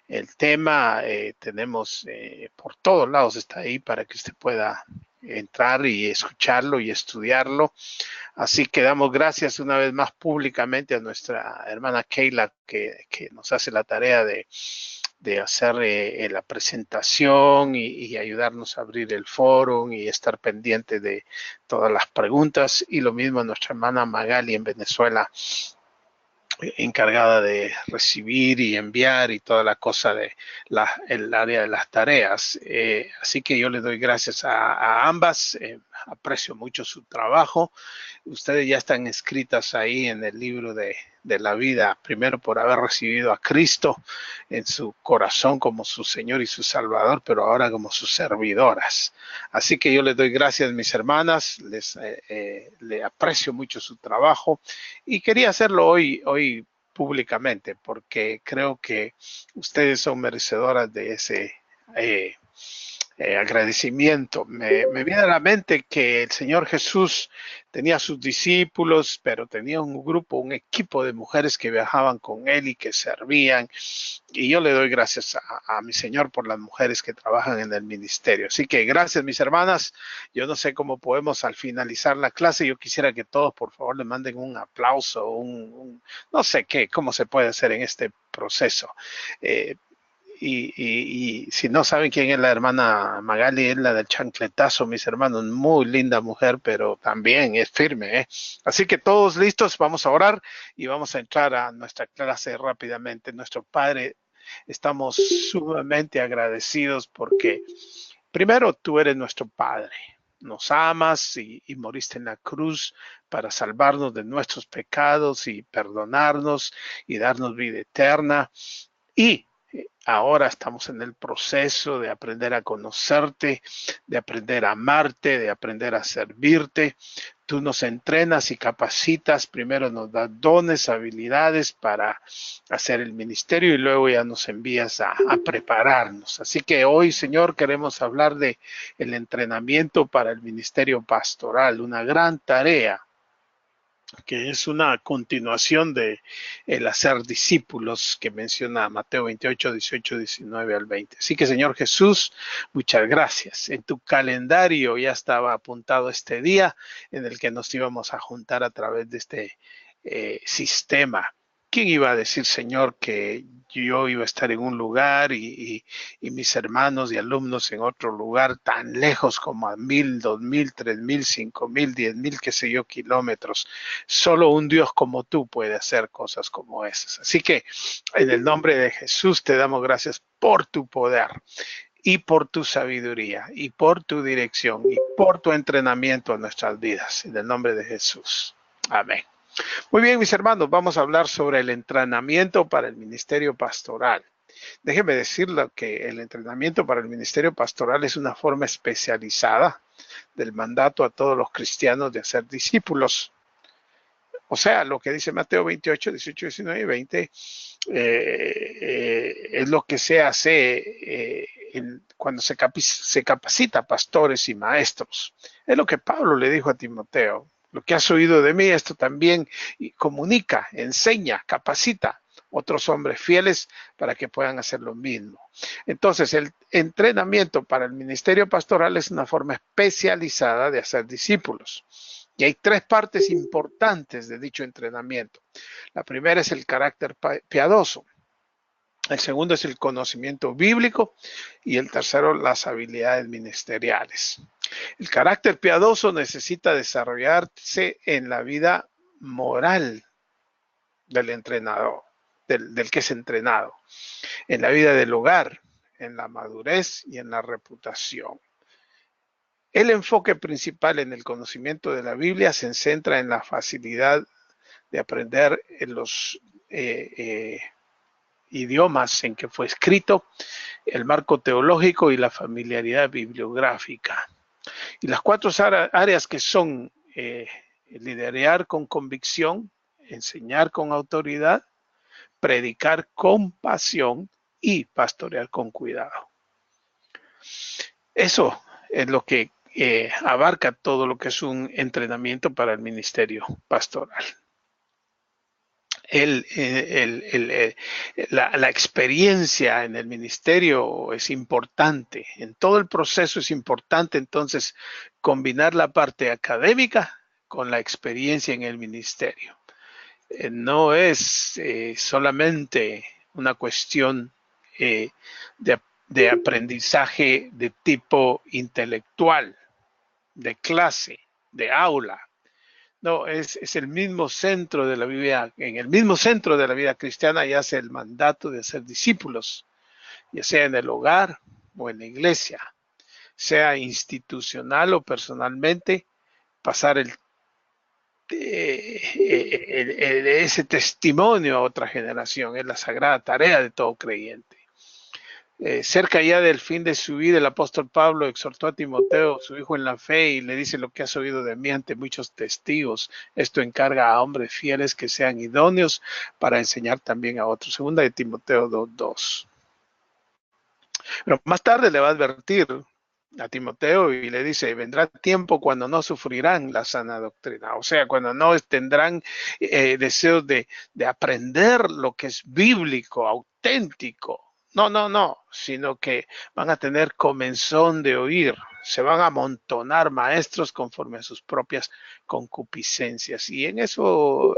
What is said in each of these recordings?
el tema. Tenemos por todos lados, está ahí para que usted pueda entrar y escucharlo y estudiarlo. Así que damos gracias una vez más públicamente a nuestra hermana Keila que nos hace la tarea de hacer la presentación y ayudarnos a abrir el foro y estar pendiente de todas las preguntas. Y lo mismo a nuestra hermana Magali en Venezuela, encargada de recibir y enviar y toda la cosa de el área de las tareas. Así que yo le doy gracias a ambas, aprecio mucho su trabajo. Ustedes ya están escritas ahí en el libro de la vida, primero por haber recibido a Cristo en su corazón como su Señor y su Salvador, pero ahora como sus servidoras. Así que yo les doy gracias, mis hermanas, le aprecio mucho su trabajo y quería hacerlo hoy públicamente porque creo que ustedes son merecedoras de ese agradecimiento. Me viene a la mente que el Señor Jesús tenía sus discípulos, pero tenía un grupo, un equipo de mujeres que viajaban con él y que servían. Y yo le doy gracias a mi Señor por las mujeres que trabajan en el ministerio. Así que gracias, mis hermanas. Yo no sé cómo podemos al finalizar la clase. Yo quisiera que todos, por favor, le manden un aplauso, no sé qué, cómo se puede hacer en este proceso. Eh, y si no saben quién es la hermana Magali, es la del chancletazo, mis hermanos, muy linda mujer, pero también es firme, ¿eh? Así que todos listos, vamos a orar y vamos a entrar a nuestra clase rápidamente. Nuestro Padre, estamos sumamente agradecidos porque primero tú eres nuestro Padre. Nos amas y moriste en la cruz para salvarnos de nuestros pecados y perdonarnos y darnos vida eterna. Y ahora estamos en el proceso de aprender a conocerte, de aprender a amarte, de aprender a servirte. Tú nos entrenas y capacitas, primero nos das dones, habilidades para hacer el ministerio y luego ya nos envías a prepararnos. Así que hoy, Señor, queremos hablar de el entrenamiento para el ministerio pastoral, una gran tarea que es una continuación de el hacer discípulos que menciona Mateo 28, 18, 19 al 20. Así que, Señor Jesús, muchas gracias. En tu calendario ya estaba apuntado este día en el que nos íbamos a juntar a través de este sistema. ¿Quién iba a decir, Señor, que yo iba a estar en un lugar y mis hermanos y alumnos en otro lugar tan lejos como a 1000, 2000, 3000, 5000, 10000, qué sé yo, kilómetros? Solo un Dios como tú puede hacer cosas como esas. Así que en el nombre de Jesús te damos gracias por tu poder y por tu sabiduría y por tu dirección y por tu entrenamiento en nuestras vidas. En el nombre de Jesús. Amén. Muy bien, mis hermanos, vamos a hablar sobre el entrenamiento para el ministerio pastoral. Déjeme decirle que el entrenamiento para el ministerio pastoral es una forma especializada del mandato a todos los cristianos de hacer discípulos. O sea, lo que dice Mateo 28, 18, 19 y 20 es lo que se hace cuando se capacita pastores y maestros. Es lo que Pablo le dijo a Timoteo. Lo que has oído de mí, esto también comunica, enseña, capacita otros hombres fieles para que puedan hacer lo mismo. Entonces, el entrenamiento para el ministerio pastoral es una forma especializada de hacer discípulos. Y hay tres partes importantes de dicho entrenamiento. La primera es el carácter piadoso. El segundo es el conocimiento bíblico y el tercero las habilidades ministeriales. El carácter piadoso necesita desarrollarse en la vida moral del entrenador, del que es entrenado, en la vida del hogar, en la madurez y en la reputación. El enfoque principal en el conocimiento de la Biblia se centra en la facilidad de aprender en los idiomas en que fue escrito, el marco teológico y la familiaridad bibliográfica. Y las cuatro áreas que son liderar con convicción, enseñar con autoridad, predicar con pasión y pastorear con cuidado. Eso es lo que abarca todo lo que es un entrenamiento para el ministerio pastoral. la experiencia en el ministerio es importante, en todo el proceso es importante, entonces combinar la parte académica con la experiencia en el ministerio. No es solamente una cuestión eh, de, de aprendizaje de tipo intelectual, de clase, de aula. No, es el mismo centro de la vida, en el mismo centro de la vida cristiana yace el mandato de ser discípulos, ya sea en el hogar o en la iglesia, sea institucional o personalmente, pasar ese testimonio a otra generación, es la sagrada tarea de todo creyente. Cerca ya del fin de su vida, el apóstol Pablo exhortó a Timoteo, su hijo en la fe, y le dice: lo que has oído de mí ante muchos testigos, esto encarga a hombres fieles que sean idóneos para enseñar también a otros. Segunda de Timoteo 2:2. Pero más tarde le va a advertir a Timoteo y le dice: vendrá tiempo cuando no sufrirán la sana doctrina, o sea, cuando no tendrán deseos de aprender lo que es bíblico, auténtico. No, sino que van a tener comezón de oír, se van a amontonar maestros conforme a sus propias concupiscencias. Y en eso,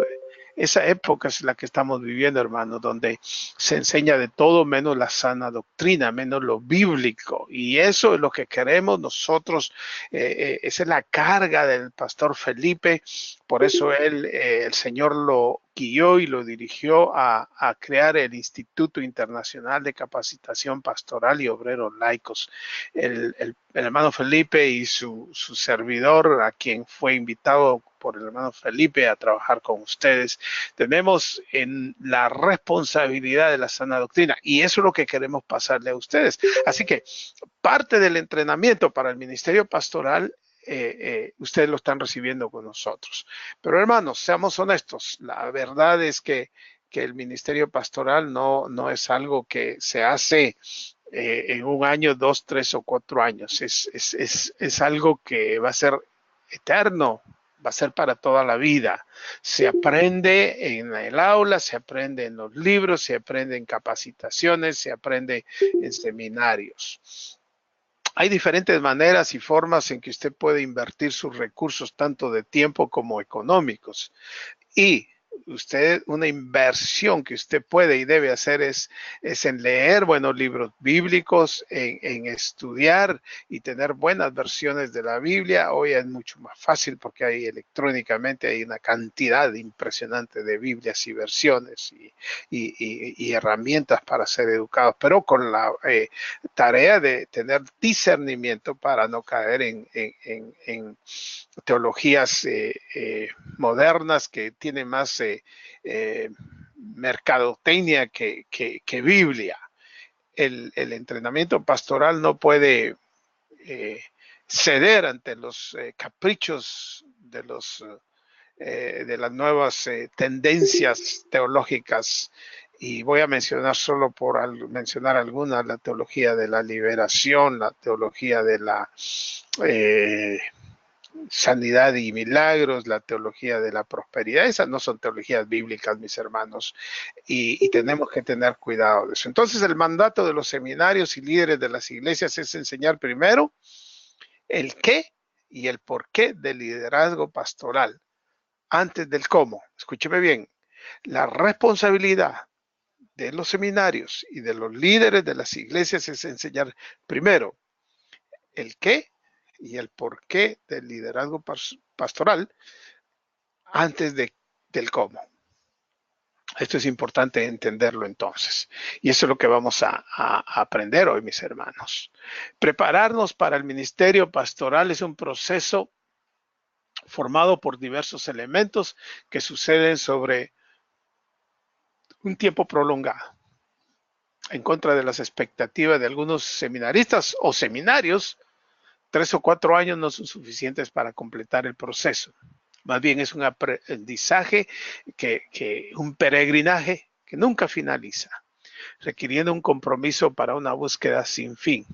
esa época es la que estamos viviendo, hermano, donde se enseña de todo menos la sana doctrina, menos lo bíblico. Y eso es lo que queremos nosotros. Esa es la carga del pastor Felipe. Por eso el Señor lo guió y lo dirigió a crear el Instituto Internacional de Capacitación Pastoral y Obreros Laicos. El hermano Felipe y su servidor, a quien fue invitado por el hermano Felipe a trabajar con ustedes, tenemos en la responsabilidad de la sana doctrina, y eso es lo que queremos pasarle a ustedes. Así que parte del entrenamiento para el ministerio pastoral ustedes lo están recibiendo con nosotros. Pero hermanos, seamos honestos, la verdad es que el ministerio pastoral no es algo que se hace en un año, 2, 3 o 4 años. Es algo que va a ser eterno, va a ser para toda la vida. Se aprende en el aula, se aprende en los libros, se aprende en capacitaciones, se aprende en seminarios. Hay diferentes maneras y formas en que usted puede invertir sus recursos, tanto de tiempo como económicos. Y usted, una inversión que usted puede y debe hacer es en leer buenos libros bíblicos, en estudiar y tener buenas versiones de la Biblia. Hoy es mucho más fácil porque hay electrónicamente hay una cantidad impresionante de Biblias y versiones y herramientas para ser educados, pero con la tarea de tener discernimiento para no caer en teologías modernas que tienen más mercadotecnia que Biblia. El entrenamiento pastoral no puede ceder ante los caprichos de las nuevas tendencias teológicas. Y voy a mencionar solo por mencionar algunas: la teología de la liberación, la teología de la sanidad y milagros, la teología de la prosperidad. Esas no son teologías bíblicas, mis hermanos, y tenemos que tener cuidado de eso. Entonces, el mandato de los seminarios y líderes de las iglesias es enseñar primero el qué y el por qué del liderazgo pastoral, antes del cómo. Escúcheme bien, la responsabilidad de los seminarios y de los líderes de las iglesias es enseñar primero el qué y el porqué del liderazgo pastoral antes del cómo. Esto es importante entenderlo entonces. Y eso es lo que vamos a aprender hoy, mis hermanos. Prepararnos para el ministerio pastoral es un proceso formado por diversos elementos que suceden sobre un tiempo prolongado, en contra de las expectativas de algunos seminaristas o seminarios. 3 o 4 años no son suficientes para completar el proceso. Más bien es un aprendizaje, un peregrinaje que nunca finaliza, requiriendo un compromiso para una búsqueda sin fin.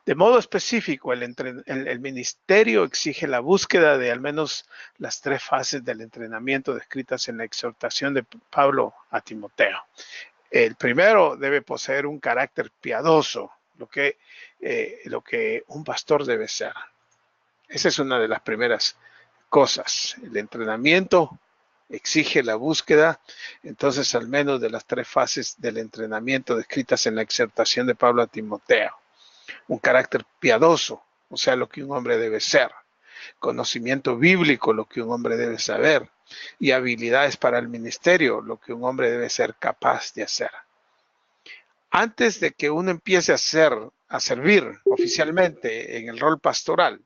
De modo específico, el ministerio exige la búsqueda de al menos las 3 fases del entrenamiento descritas en la exhortación de Pablo a Timoteo. El primero debe poseer un carácter piadoso, lo que un pastor debe ser. Esa es una de las primeras cosas. El entrenamiento exige la búsqueda, entonces, al menos de las 3 fases del entrenamiento descritas en la exhortación de Pablo a Timoteo. Un carácter piadoso, o sea, lo que un hombre debe ser. Conocimiento bíblico, lo que un hombre debe saber. Y habilidades para el ministerio, lo que un hombre debe ser capaz de hacer. Antes de que uno empiece a servir oficialmente en el rol pastoral,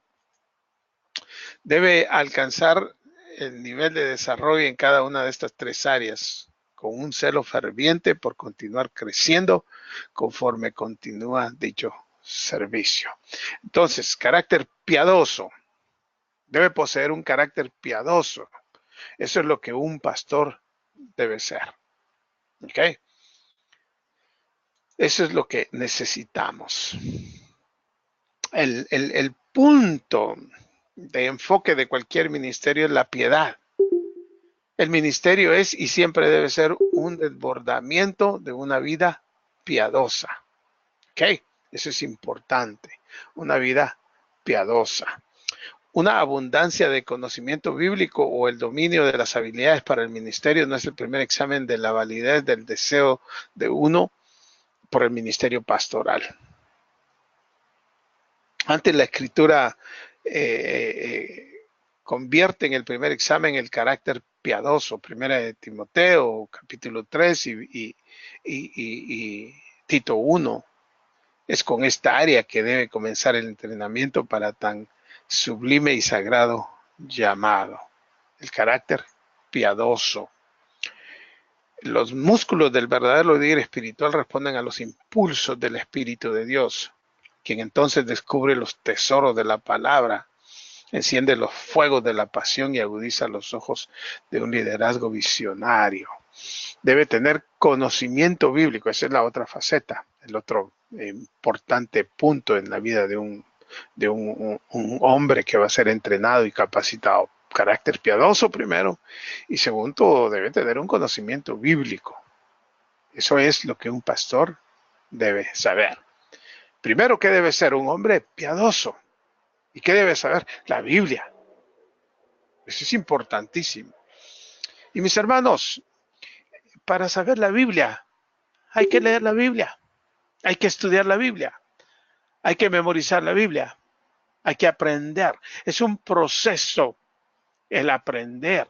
debe alcanzar el nivel de desarrollo en cada una de estas 3 áreas, con un celo ferviente por continuar creciendo conforme continúa dicho servicio. Entonces, carácter piadoso. Debe poseer un carácter piadoso. Eso es lo que un pastor debe ser. ¿Ok? Eso es lo que necesitamos. El punto de enfoque de cualquier ministerio es la piedad. El ministerio es y siempre debe ser un desbordamiento de una vida piadosa. ¿Ok? Eso es importante. Una vida piadosa. Una abundancia de conocimiento bíblico o el dominio de las habilidades para el ministerio no es el primer examen de la validez del deseo de uno por el ministerio pastoral. Antes la escritura convierte en el primer examen el carácter piadoso. Primera de Timoteo, capítulo 3 y Tito 1. Es con esta área que debe comenzar el entrenamiento para tan sublime y sagrado llamado. El carácter piadoso. Los músculos del verdadero líder espiritual responden a los impulsos del Espíritu de Dios, quien entonces descubre los tesoros de la palabra, enciende los fuegos de la pasión y agudiza los ojos de un liderazgo visionario. Debe tener conocimiento bíblico, esa es la otra faceta, el otro importante punto en la vida de un hombre que va a ser entrenado y capacitado. Carácter piadoso primero, y segundo, debe tener un conocimiento bíblico. Eso es lo que un pastor debe saber. Primero, ¿qué debe ser? Un hombre piadoso. ¿Y qué debe saber? La Biblia. Eso es importantísimo. Y mis hermanos, para saber la Biblia, hay que leer la Biblia, hay que estudiar la Biblia, hay que memorizar la Biblia, hay que aprender. Es un proceso el aprender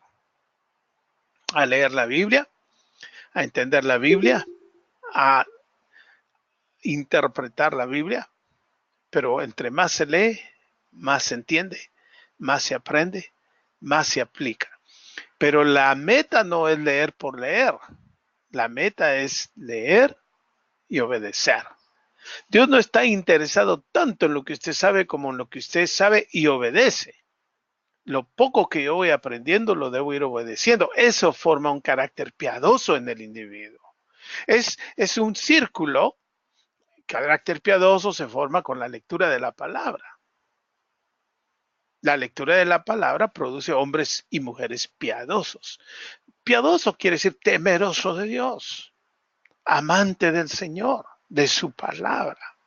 a leer la Biblia, a entender la Biblia, a interpretar la Biblia, pero entre más se lee, más se entiende, más se aprende, más se aplica. Pero la meta no es leer por leer, la meta es leer y obedecer. Dios no está interesado tanto en lo que usted sabe como en lo que usted sabe y obedece. Lo poco que yo voy aprendiendo lo debo ir obedeciendo. Eso forma un carácter piadoso en el individuo. Es un círculo. Carácter piadoso se forma con la lectura de la palabra. La lectura de la palabra produce hombres y mujeres piadosos. Piadoso quiere decir temeroso de Dios, amante del Señor, de su palabra.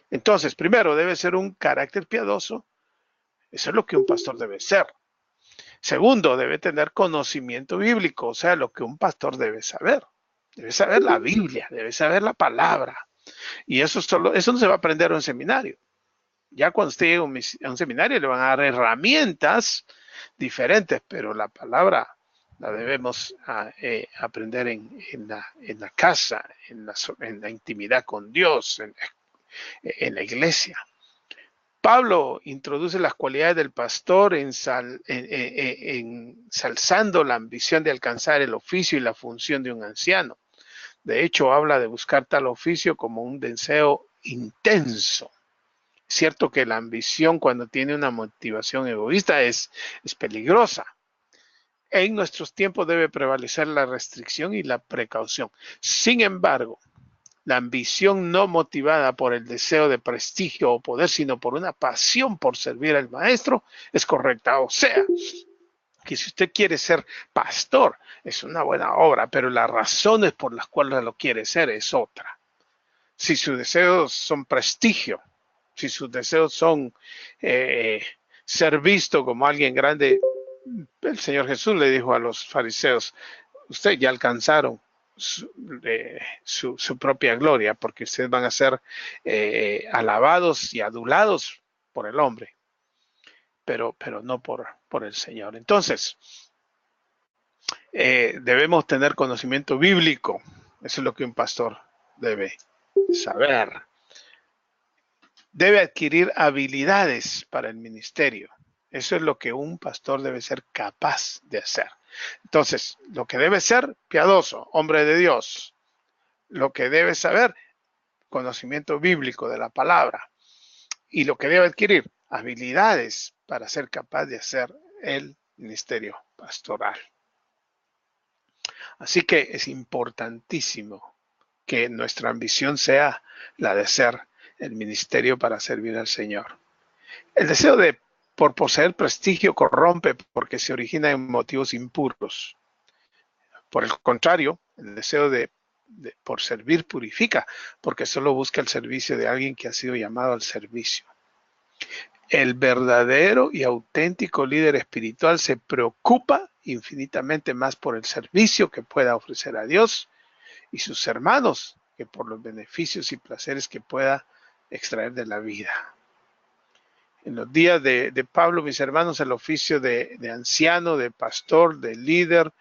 Entonces, primero debe ser un carácter piadoso. Eso es lo que un pastor debe ser. Segundo, debe tener conocimiento bíblico, o sea, lo que un pastor debe saber. Debe saber la Biblia, debe saber la palabra. Y eso no se va a aprender en un seminario. Ya cuando usted llegue a un seminario le van a dar herramientas diferentes, pero la palabra la debemos aprender en la casa, en la intimidad con Dios, en la iglesia. Pablo introduce las cualidades del pastor ensalzando la ambición de alcanzar el oficio y la función de un anciano. De hecho, habla de buscar tal oficio como un deseo intenso. Es cierto que la ambición, cuando tiene una motivación egoísta, es peligrosa. En nuestros tiempos debe prevalecer la restricción y la precaución. Sin embargo, la ambición no motivada por el deseo de prestigio o poder, sino por una pasión por servir al maestro, es correcta. O sea, que si usted quiere ser pastor, es una buena obra, pero las razones por las cuales lo quiere ser es otra. Si sus deseos son prestigio, si sus deseos son ser visto como alguien grande, el Señor Jesús le dijo a los fariseos, ustedes ya alcanzaron su propia gloria, porque ustedes van a ser alabados y adulados por el hombre, pero no por el Señor. Entonces, debemos tener conocimiento bíblico. Eso es lo que un pastor debe saber. Debe adquirir habilidades para el ministerio. Eso es lo que un pastor debe ser capaz de hacer. Entonces, lo que debe ser piadoso, hombre de Dios. Lo que debe saber, conocimiento bíblico de la palabra. Y lo que debe adquirir, habilidades para ser capaz de hacer el ministerio pastoral. Así que es importantísimo que nuestra ambición sea la de ser el ministerio para servir al Señor. El deseo por poseer prestigio corrompe porque se origina en motivos impuros. Por el contrario, el deseo por servir purifica porque solo busca el servicio de alguien que ha sido llamado al servicio. El verdadero y auténtico líder espiritual se preocupa infinitamente más por el servicio que pueda ofrecer a Dios y sus hermanos que por los beneficios y placeres que pueda extraer de la vida. En los días de Pablo, mis hermanos, el oficio de anciano, de pastor, de líder,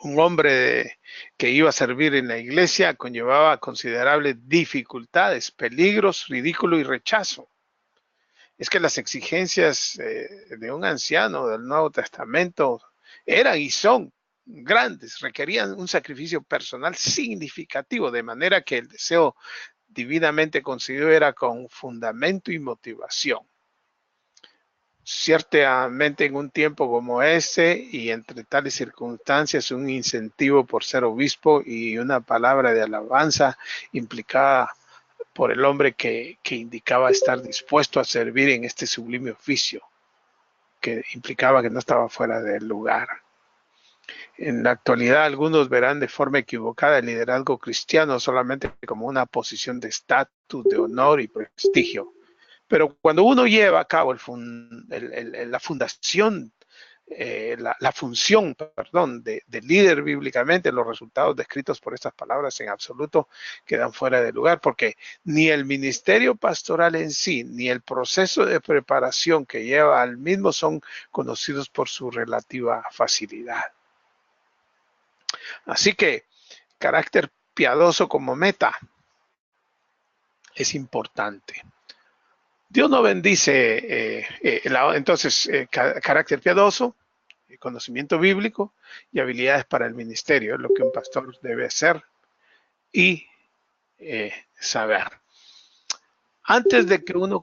un hombre que iba a servir en la iglesia conllevaba considerables dificultades, peligros, ridículo y rechazo. Es que las exigencias de un anciano del Nuevo Testamento eran y son grandes, requerían un sacrificio personal significativo, de manera que el deseo divinamente concedido era con fundamento y motivación. Ciertamente en un tiempo como este y entre tales circunstancias, un incentivo por ser obispo y una palabra de alabanza implicada por el hombre que indicaba estar dispuesto a servir en este sublime oficio, que implicaba que no estaba fuera del lugar. En la actualidad, algunos verán de forma equivocada el liderazgo cristiano solamente como una posición de estatus, de honor y prestigio. Pero cuando uno lleva a cabo la función de líder bíblicamente, los resultados descritos por estas palabras en absoluto quedan fuera de lugar, porque ni el ministerio pastoral en sí, ni el proceso de preparación que lleva al mismo son conocidos por su relativa facilidad. Así que carácter piadoso como meta es importante. Dios no bendice, entonces, carácter piadoso, conocimiento bíblico y habilidades para el ministerio, es lo que un pastor debe hacer y saber. Antes de que uno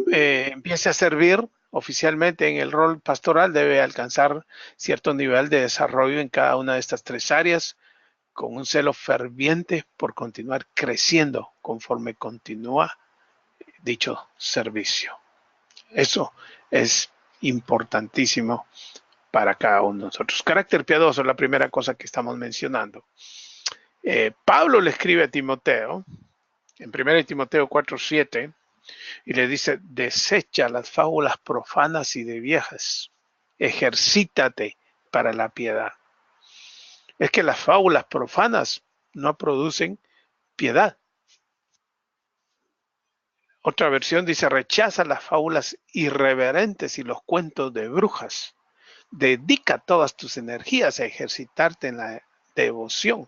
empiece a servir oficialmente en el rol pastoral, debe alcanzar cierto nivel de desarrollo en cada una de estas tres áreas, con un celo ferviente por continuar creciendo conforme continúa dicho servicio. Eso es importantísimo para cada uno de nosotros. Carácter piadoso es la primera cosa que estamos mencionando. Pablo le escribe a Timoteo, en 1 Timoteo 4:7, y le dice, desecha las fábulas profanas y de viejas, ejercítate para la piedad. Es que las fábulas profanas no producen piedad. Otra versión dice, rechaza las fábulas irreverentes y los cuentos de brujas. Dedica todas tus energías a ejercitarte en la devoción.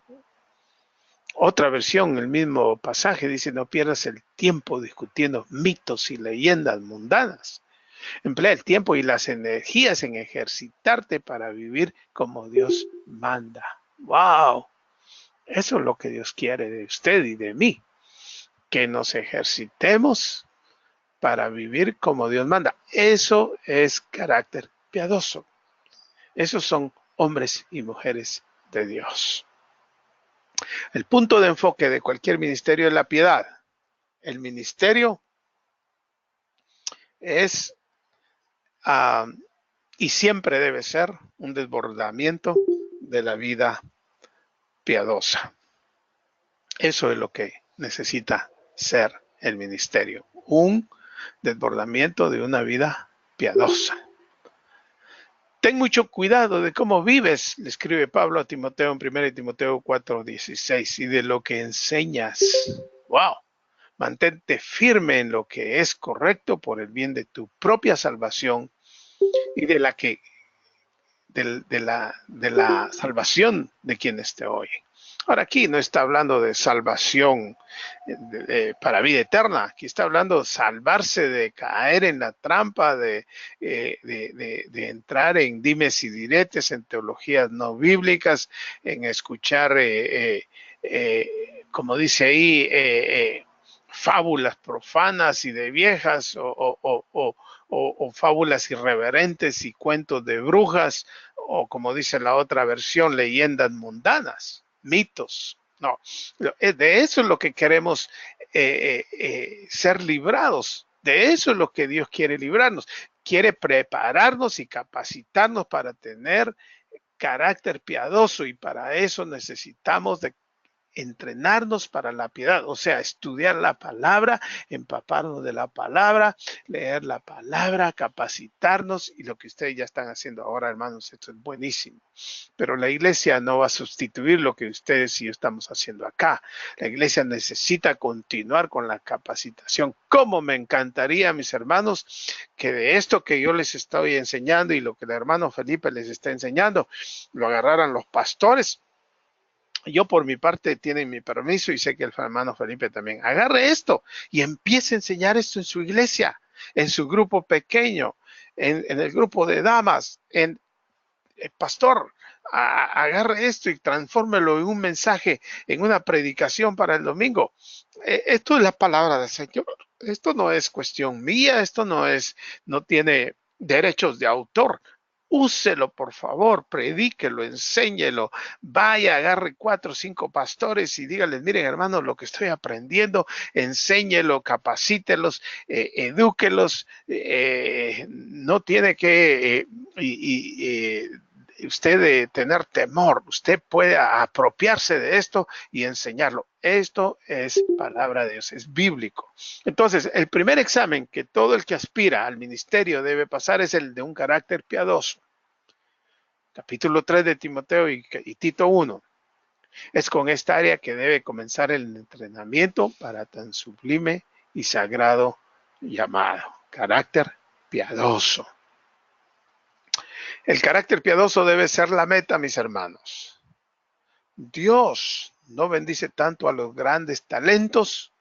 Otra versión, el mismo pasaje, dice, no pierdas el tiempo discutiendo mitos y leyendas mundanas. Emplea el tiempo y las energías en ejercitarte para vivir como Dios manda. ¡Wow! Eso es lo que Dios quiere de usted y de mí. Que nos ejercitemos para vivir como Dios manda. Eso es carácter piadoso. Esos son hombres y mujeres de Dios. El punto de enfoque de cualquier ministerio es la piedad. El ministerio es y siempre debe ser un desbordamiento de la vida piadosa. Eso es lo que necesita ser el ministerio, un desbordamiento de una vida piadosa. Ten mucho cuidado de cómo vives, le escribe Pablo a Timoteo en 1 Timoteo 4:16, y de lo que enseñas. ¡Wow! Mantente firme en lo que es correcto por el bien de tu propia salvación y de la salvación de quienes te oyen. Ahora aquí no está hablando de salvación para vida eterna, aquí está hablando de salvarse de caer en la trampa, de entrar en dimes y diretes, en teologías no bíblicas, en escuchar, como dice ahí, fábulas profanas y de viejas o fábulas irreverentes y cuentos de brujas, o como dice la otra versión, leyendas mundanas, mitos. No, de eso es lo que queremos ser librados. De eso es lo que Dios quiere librarnos. Quiere prepararnos y capacitarnos para tener carácter piadoso, y para eso necesitamos de entrenarnos para la piedad, o sea, estudiar la palabra, empaparnos de la palabra, leer la palabra, capacitarnos, y lo que ustedes ya están haciendo ahora, hermanos, esto es buenísimo. Pero la iglesia no va a sustituir lo que ustedes y yo estamos haciendo acá. La iglesia necesita continuar con la capacitación. Como me encantaría, mis hermanos, que de esto que yo les estoy enseñando y lo que el hermano Felipe les está enseñando, lo agarraran los pastores. Yo por mi parte tienen mi permiso y sé que el hermano Felipe también. Agarre esto y empiece a enseñar esto en su iglesia, en su grupo pequeño, en el grupo de damas, pastor, agarre esto y transfórmelo en un mensaje, en una predicación para el domingo. Esto es la palabra del Señor. Esto no es cuestión mía, esto no tiene derechos de autor. Úselo, por favor, predíquelo, enséñelo, vaya, agarre 4 o 5 pastores y díganles, miren, hermanos, lo que estoy aprendiendo, enséñelo, capacítelos, edúquelos, no tiene que usted tener temor, usted puede apropiarse de esto y enseñarlo. Esto es palabra de Dios, es bíblico. Entonces, el primer examen que todo el que aspira al ministerio debe pasar es el de un carácter piadoso. Capítulo 3 de Timoteo y Tito 1. Es con esta área que debe comenzar el entrenamiento para tan sublime y sagrado llamado. Carácter piadoso. El carácter piadoso debe ser la meta, mis hermanos. Dios no bendice tanto a los grandes talentos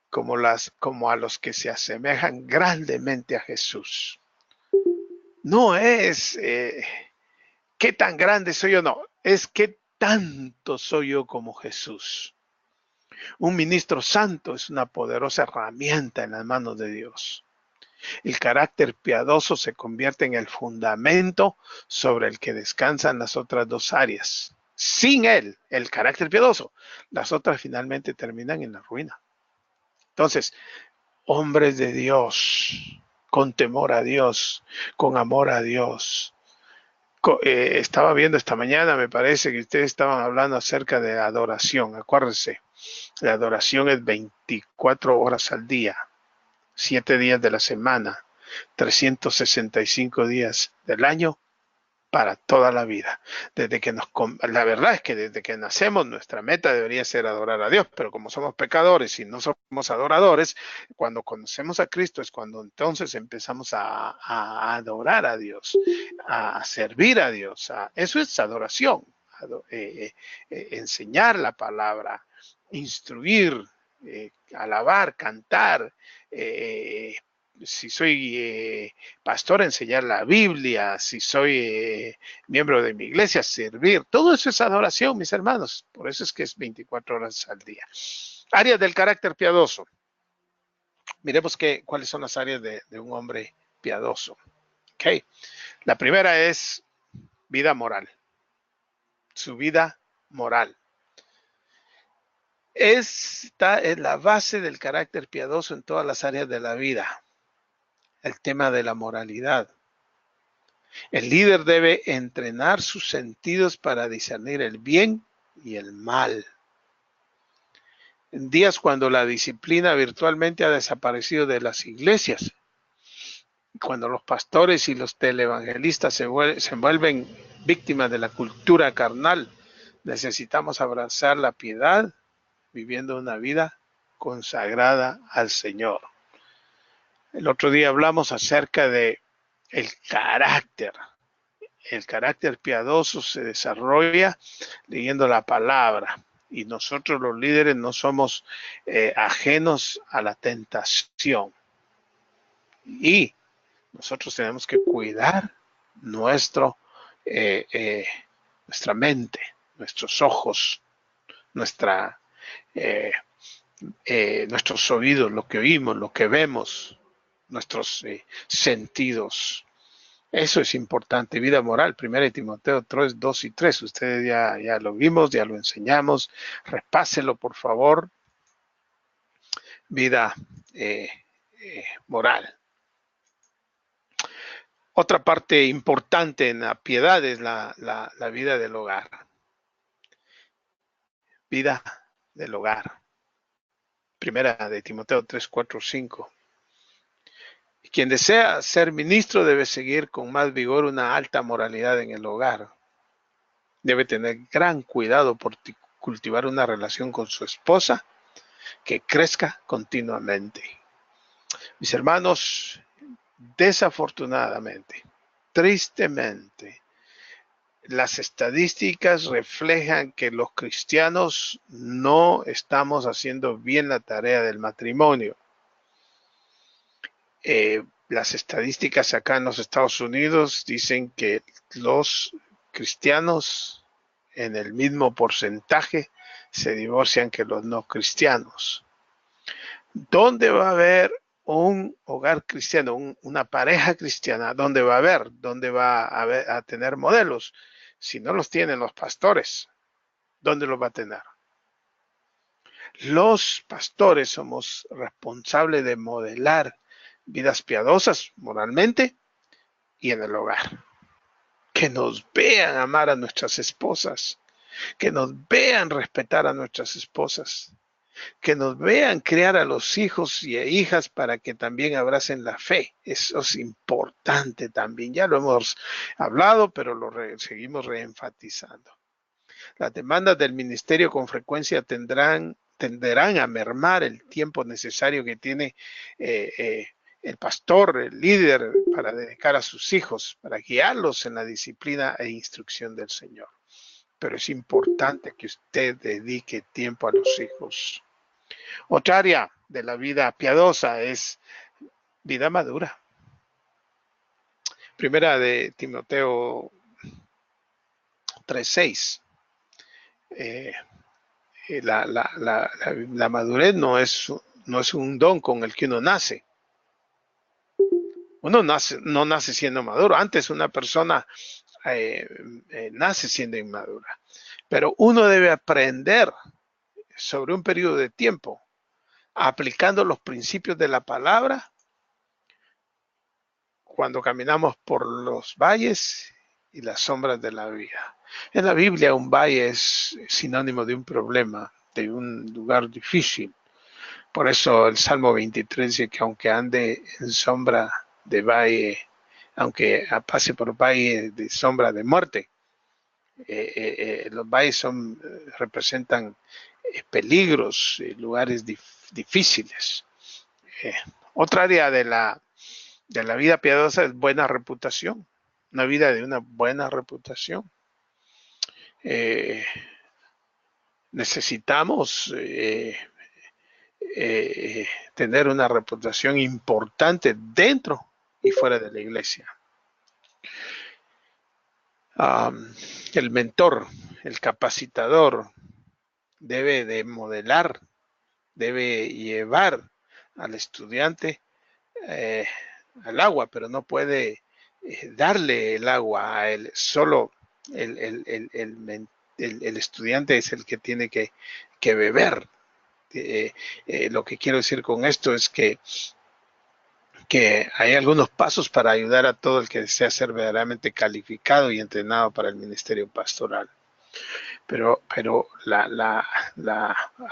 como a los que se asemejan grandemente a Jesús. No es qué tan grande soy yo, no, es qué tanto soy yo como Jesús. Un ministro santo es una poderosa herramienta en las manos de Dios. El carácter piadoso se convierte en el fundamento sobre el que descansan las otras dos áreas. Sin él, el carácter piadoso, las otras finalmente terminan en la ruina. Entonces, hombres de Dios, con temor a Dios, con amor a Dios. Estaba viendo esta mañana, me parece que ustedes estaban hablando acerca de adoración. Acuérdense, la adoración es 24 horas al día, 7 días de la semana, 365 días del año, para toda la vida. La verdad es que desde que nacemos nuestra meta debería ser adorar a Dios, pero como somos pecadores y no somos adoradores, cuando conocemos a Cristo es cuando entonces empezamos a adorar a Dios, a servir a Dios. Eso es adoración, enseñar la palabra, instruir, alabar, cantar, si soy pastor, enseñar la Biblia, si soy miembro de mi iglesia, servir. Todo eso es adoración, mis hermanos. Por eso es que es 24 horas al día. Áreas del carácter piadoso. Miremos cuáles son las áreas de un hombre piadoso. Okay. La primera es vida moral. Su vida moral. Esta es la base del carácter piadoso en todas las áreas de la vida. El tema de la moralidad. El líder debe entrenar sus sentidos para discernir el bien y el mal. En días cuando la disciplina virtualmente ha desaparecido de las iglesias, cuando los pastores y los televangelistas se vuelven víctimas de la cultura carnal, necesitamos abrazar la piedad, viviendo una vida consagrada al Señor. El otro día hablamos acerca de el carácter. El carácter piadoso se desarrolla leyendo la palabra. Y nosotros los líderes no somos ajenos a la tentación. Y nosotros tenemos que cuidar nuestro, nuestra mente, nuestros ojos, nuestra, nuestros oídos, lo que oímos, lo que vemos, nuestros sentidos. Eso es importante, vida moral. 1 Timoteo 3, 2 y 3. Ustedes ya lo vimos, ya lo enseñamos. Repáselo, por favor. Vida moral. Otra parte importante en la piedad es la vida del hogar. Vida del hogar. 1 Timoteo 3, 4, 5. Quien desea ser ministro debe seguir con más vigor una alta moralidad en el hogar. Debe tener gran cuidado por cultivar una relación con su esposa que crezca continuamente. Mis hermanos, desafortunadamente, tristemente, las estadísticas reflejan que los cristianos no estamos haciendo bien la tarea del matrimonio. Las estadísticas acá en los Estados Unidos dicen que los cristianos en el mismo porcentaje se divorcian que los no cristianos. ¿Dónde va a haber un hogar cristiano, una pareja cristiana? ¿Dónde va a haber? ¿Dónde va a tener modelos? Si no los tienen los pastores, ¿dónde los va a tener? Los pastores somos responsables de modelar vidas piadosas moralmente y en el hogar. Que nos vean amar a nuestras esposas, que nos vean respetar a nuestras esposas, que nos vean criar a los hijos y hijas para que también abracen la fe. Eso es importante también. Ya lo hemos hablado, pero seguimos reenfatizando. Las demandas del ministerio con frecuencia tenderán a mermar el tiempo necesario que tiene el pastor, el líder, para dedicar a sus hijos, para guiarlos en la disciplina e instrucción del Señor. Pero es importante que usted dedique tiempo a los hijos. Otra área de la vida piadosa es vida madura. 1 Timoteo 3:6. La madurez no es un don con el que uno nace. Uno no nace siendo maduro. Antes una persona nace siendo inmadura. Pero uno debe aprender sobre un periodo de tiempo, aplicando los principios de la palabra cuando caminamos por los valles y las sombras de la vida. En la Biblia un valle es sinónimo de un problema, de un lugar difícil. Por eso el Salmo 23 dice que aunque ande en sombra de valle, aunque pase por valle de sombra de muerte, los valles representan peligros, lugares difíciles. Otra área de la vida piadosa es buena reputación, una vida de una buena reputación. Necesitamos tener una reputación importante dentro y fuera de la iglesia. El mentor, el capacitador, debe de modelar, debe llevar al estudiante al agua, pero no puede darle el agua a él. Solo el estudiante es el que tiene que beber Lo que quiero decir con esto es que hay algunos pasos para ayudar a todo el que desea ser verdaderamente calificado y entrenado para el ministerio pastoral. Pero la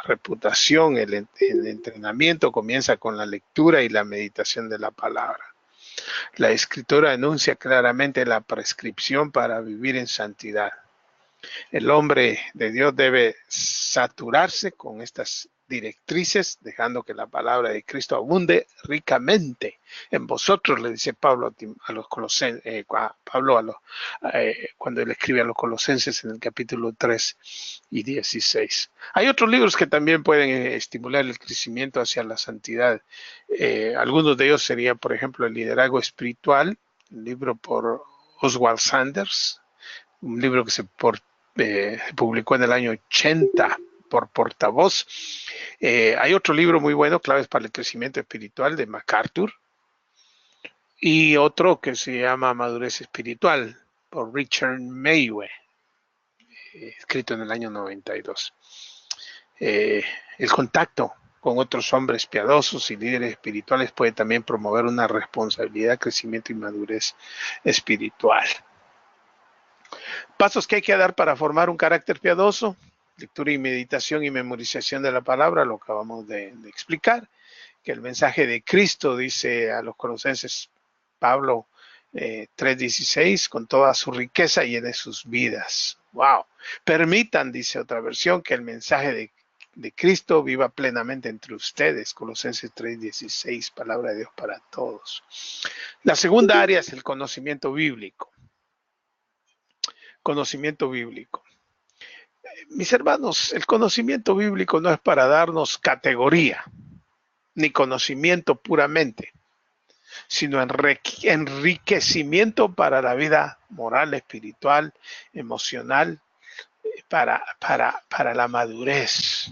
reputación, el entrenamiento comienza con la lectura y la meditación de la palabra. La escritura enuncia claramente la prescripción para vivir en santidad. El hombre de Dios debe saturarse con estas directrices, dejando que la palabra de Cristo abunde ricamente en vosotros, le dice Pablo a los colosenses, cuando él escribe a los colosenses en el capítulo 3 y 16. Hay otros libros que también pueden estimular el crecimiento hacia la santidad. Algunos de ellos serían, por ejemplo, el liderazgo espiritual, un libro por Oswald Sanders, un libro que se publicó en el año 80 por Portavoz. Hay otro libro muy bueno, Claves para el Crecimiento Espiritual, de MacArthur, y otro que se llama Madurez Espiritual, por Richard Maywe, escrito en el año 92. El contacto con otros hombres piadosos y líderes espirituales puede también promover una responsabilidad, crecimiento y madurez espiritual. Pasos que hay que dar para formar un carácter piadoso: lectura y meditación y memorización de la palabra, lo acabamos de explicar, que el mensaje de Cristo, dice a los colosenses Pablo 3:16, con toda su riqueza llene sus vidas. Wow. Permitan, dice otra versión, que el mensaje de Cristo viva plenamente entre ustedes, Colosenses 3:16, palabra de Dios para todos. La segunda área es el conocimiento bíblico. Conocimiento bíblico. Mis hermanos, el conocimiento bíblico no es para darnos categoría, ni conocimiento puramente, sino enriquecimiento para la vida moral, espiritual, emocional, para la madurez.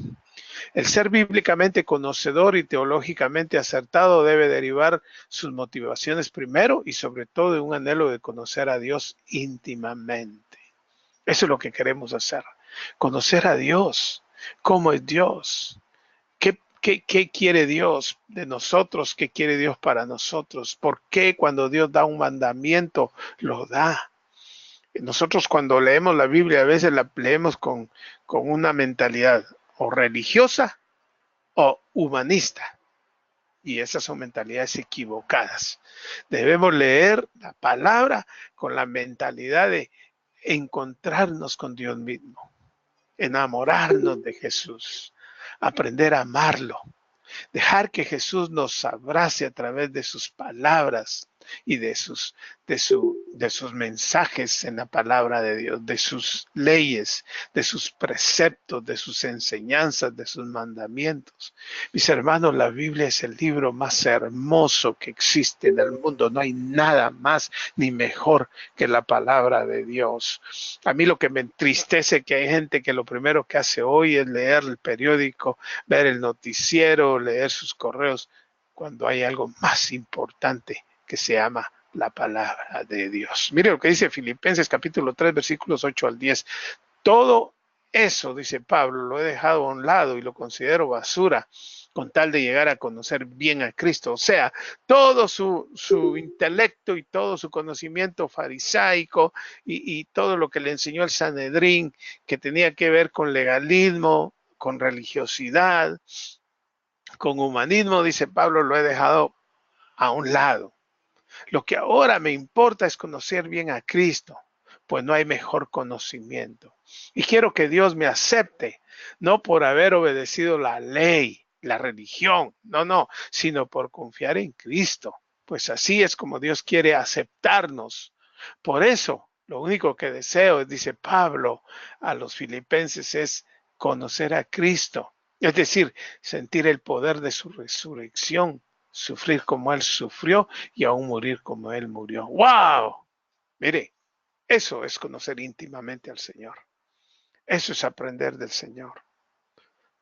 El ser bíblicamente conocedor y teológicamente acertado debe derivar sus motivaciones primero y sobre todo de un anhelo de conocer a Dios íntimamente. Eso es lo que queremos hacer. Conocer a Dios. ¿Cómo es Dios? ¿Qué quiere Dios de nosotros? ¿Qué quiere Dios para nosotros? ¿Por qué cuando Dios da un mandamiento lo da? Nosotros cuando leemos la Biblia a veces la leemos con una mentalidad o religiosa o humanista. Y esas son mentalidades equivocadas. Debemos leer la palabra con la mentalidad de encontrarnos con Dios mismo, enamorarnos de Jesús, aprender a amarlo, dejar que Jesús nos abrace a través de sus palabras y de sus mensajes en la palabra de Dios, de sus leyes, de sus preceptos, de sus enseñanzas, de sus mandamientos. Mis hermanos, la Biblia es el libro más hermoso que existe en el mundo. No hay nada más ni mejor que la palabra de Dios. A mí lo que me entristece es que hay gente que lo primero que hace hoy es leer el periódico, ver el noticiero, leer sus correos, cuando hay algo más importante que se llama la palabra de Dios. Mire lo que dice Filipenses capítulo 3, versículos 8 al 10. Todo eso, dice Pablo, lo he dejado a un lado y lo considero basura con tal de llegar a conocer bien a Cristo. O sea, todo su intelecto y todo su conocimiento farisaico y todo lo que le enseñó el Sanedrín, que tenía que ver con legalismo, con religiosidad, con humanismo, dice Pablo, lo he dejado a un lado. Lo que ahora me importa es conocer bien a Cristo, pues no hay mejor conocimiento. Y quiero que Dios me acepte, no por haber obedecido la ley, la religión, no, sino por confiar en Cristo. Pues así es como Dios quiere aceptarnos. Por eso, lo único que deseo, dice Pablo a los filipenses, es conocer a Cristo. Es decir, sentir el poder de su resurrección, sufrir como Él sufrió y aún morir como Él murió. ¡Wow! Mire, eso es conocer íntimamente al Señor. Eso es aprender del Señor.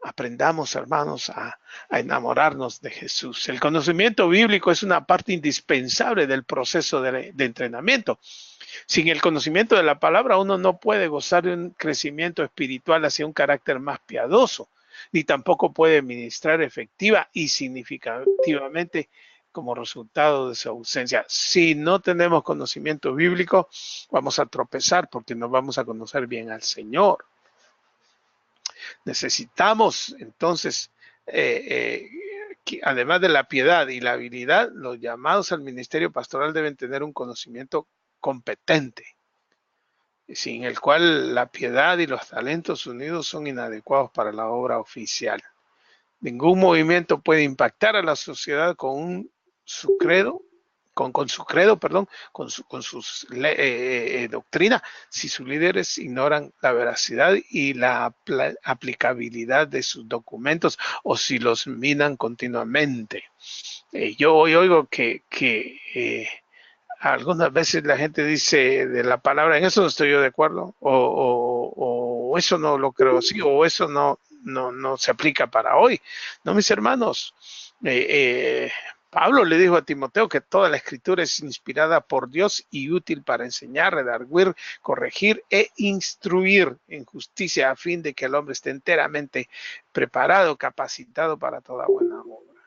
Aprendamos, hermanos, a enamorarnos de Jesús. El conocimiento bíblico es una parte indispensable del proceso de entrenamiento. Sin el conocimiento de la palabra, uno no puede gozar de un crecimiento espiritual hacia un carácter más piadoso. ni tampoco puede ministrar efectiva y significativamente como resultado de su ausencia. Si no tenemos conocimiento bíblico, vamos a tropezar porque no vamos a conocer bien al Señor. Necesitamos entonces, además de la piedad y la habilidad, los llamados al ministerio pastoral deben tener un conocimiento competente, sin el cual la piedad y los talentos unidos son inadecuados para la obra oficial. Ningún movimiento puede impactar a la sociedad con su credo, con su credo, perdón, con sus doctrinas, si sus líderes ignoran la veracidad y la aplicabilidad de sus documentos o si los minan continuamente. Yo hoy oigo que algunas veces la gente dice de la palabra, en eso no estoy yo de acuerdo, o eso no lo creo así, o eso no se aplica para hoy. No, mis hermanos, Pablo le dijo a Timoteo que toda la escritura es inspirada por Dios y útil para enseñar, redarguir, corregir e instruir en justicia a fin de que el hombre esté enteramente preparado, capacitado para toda buena obra.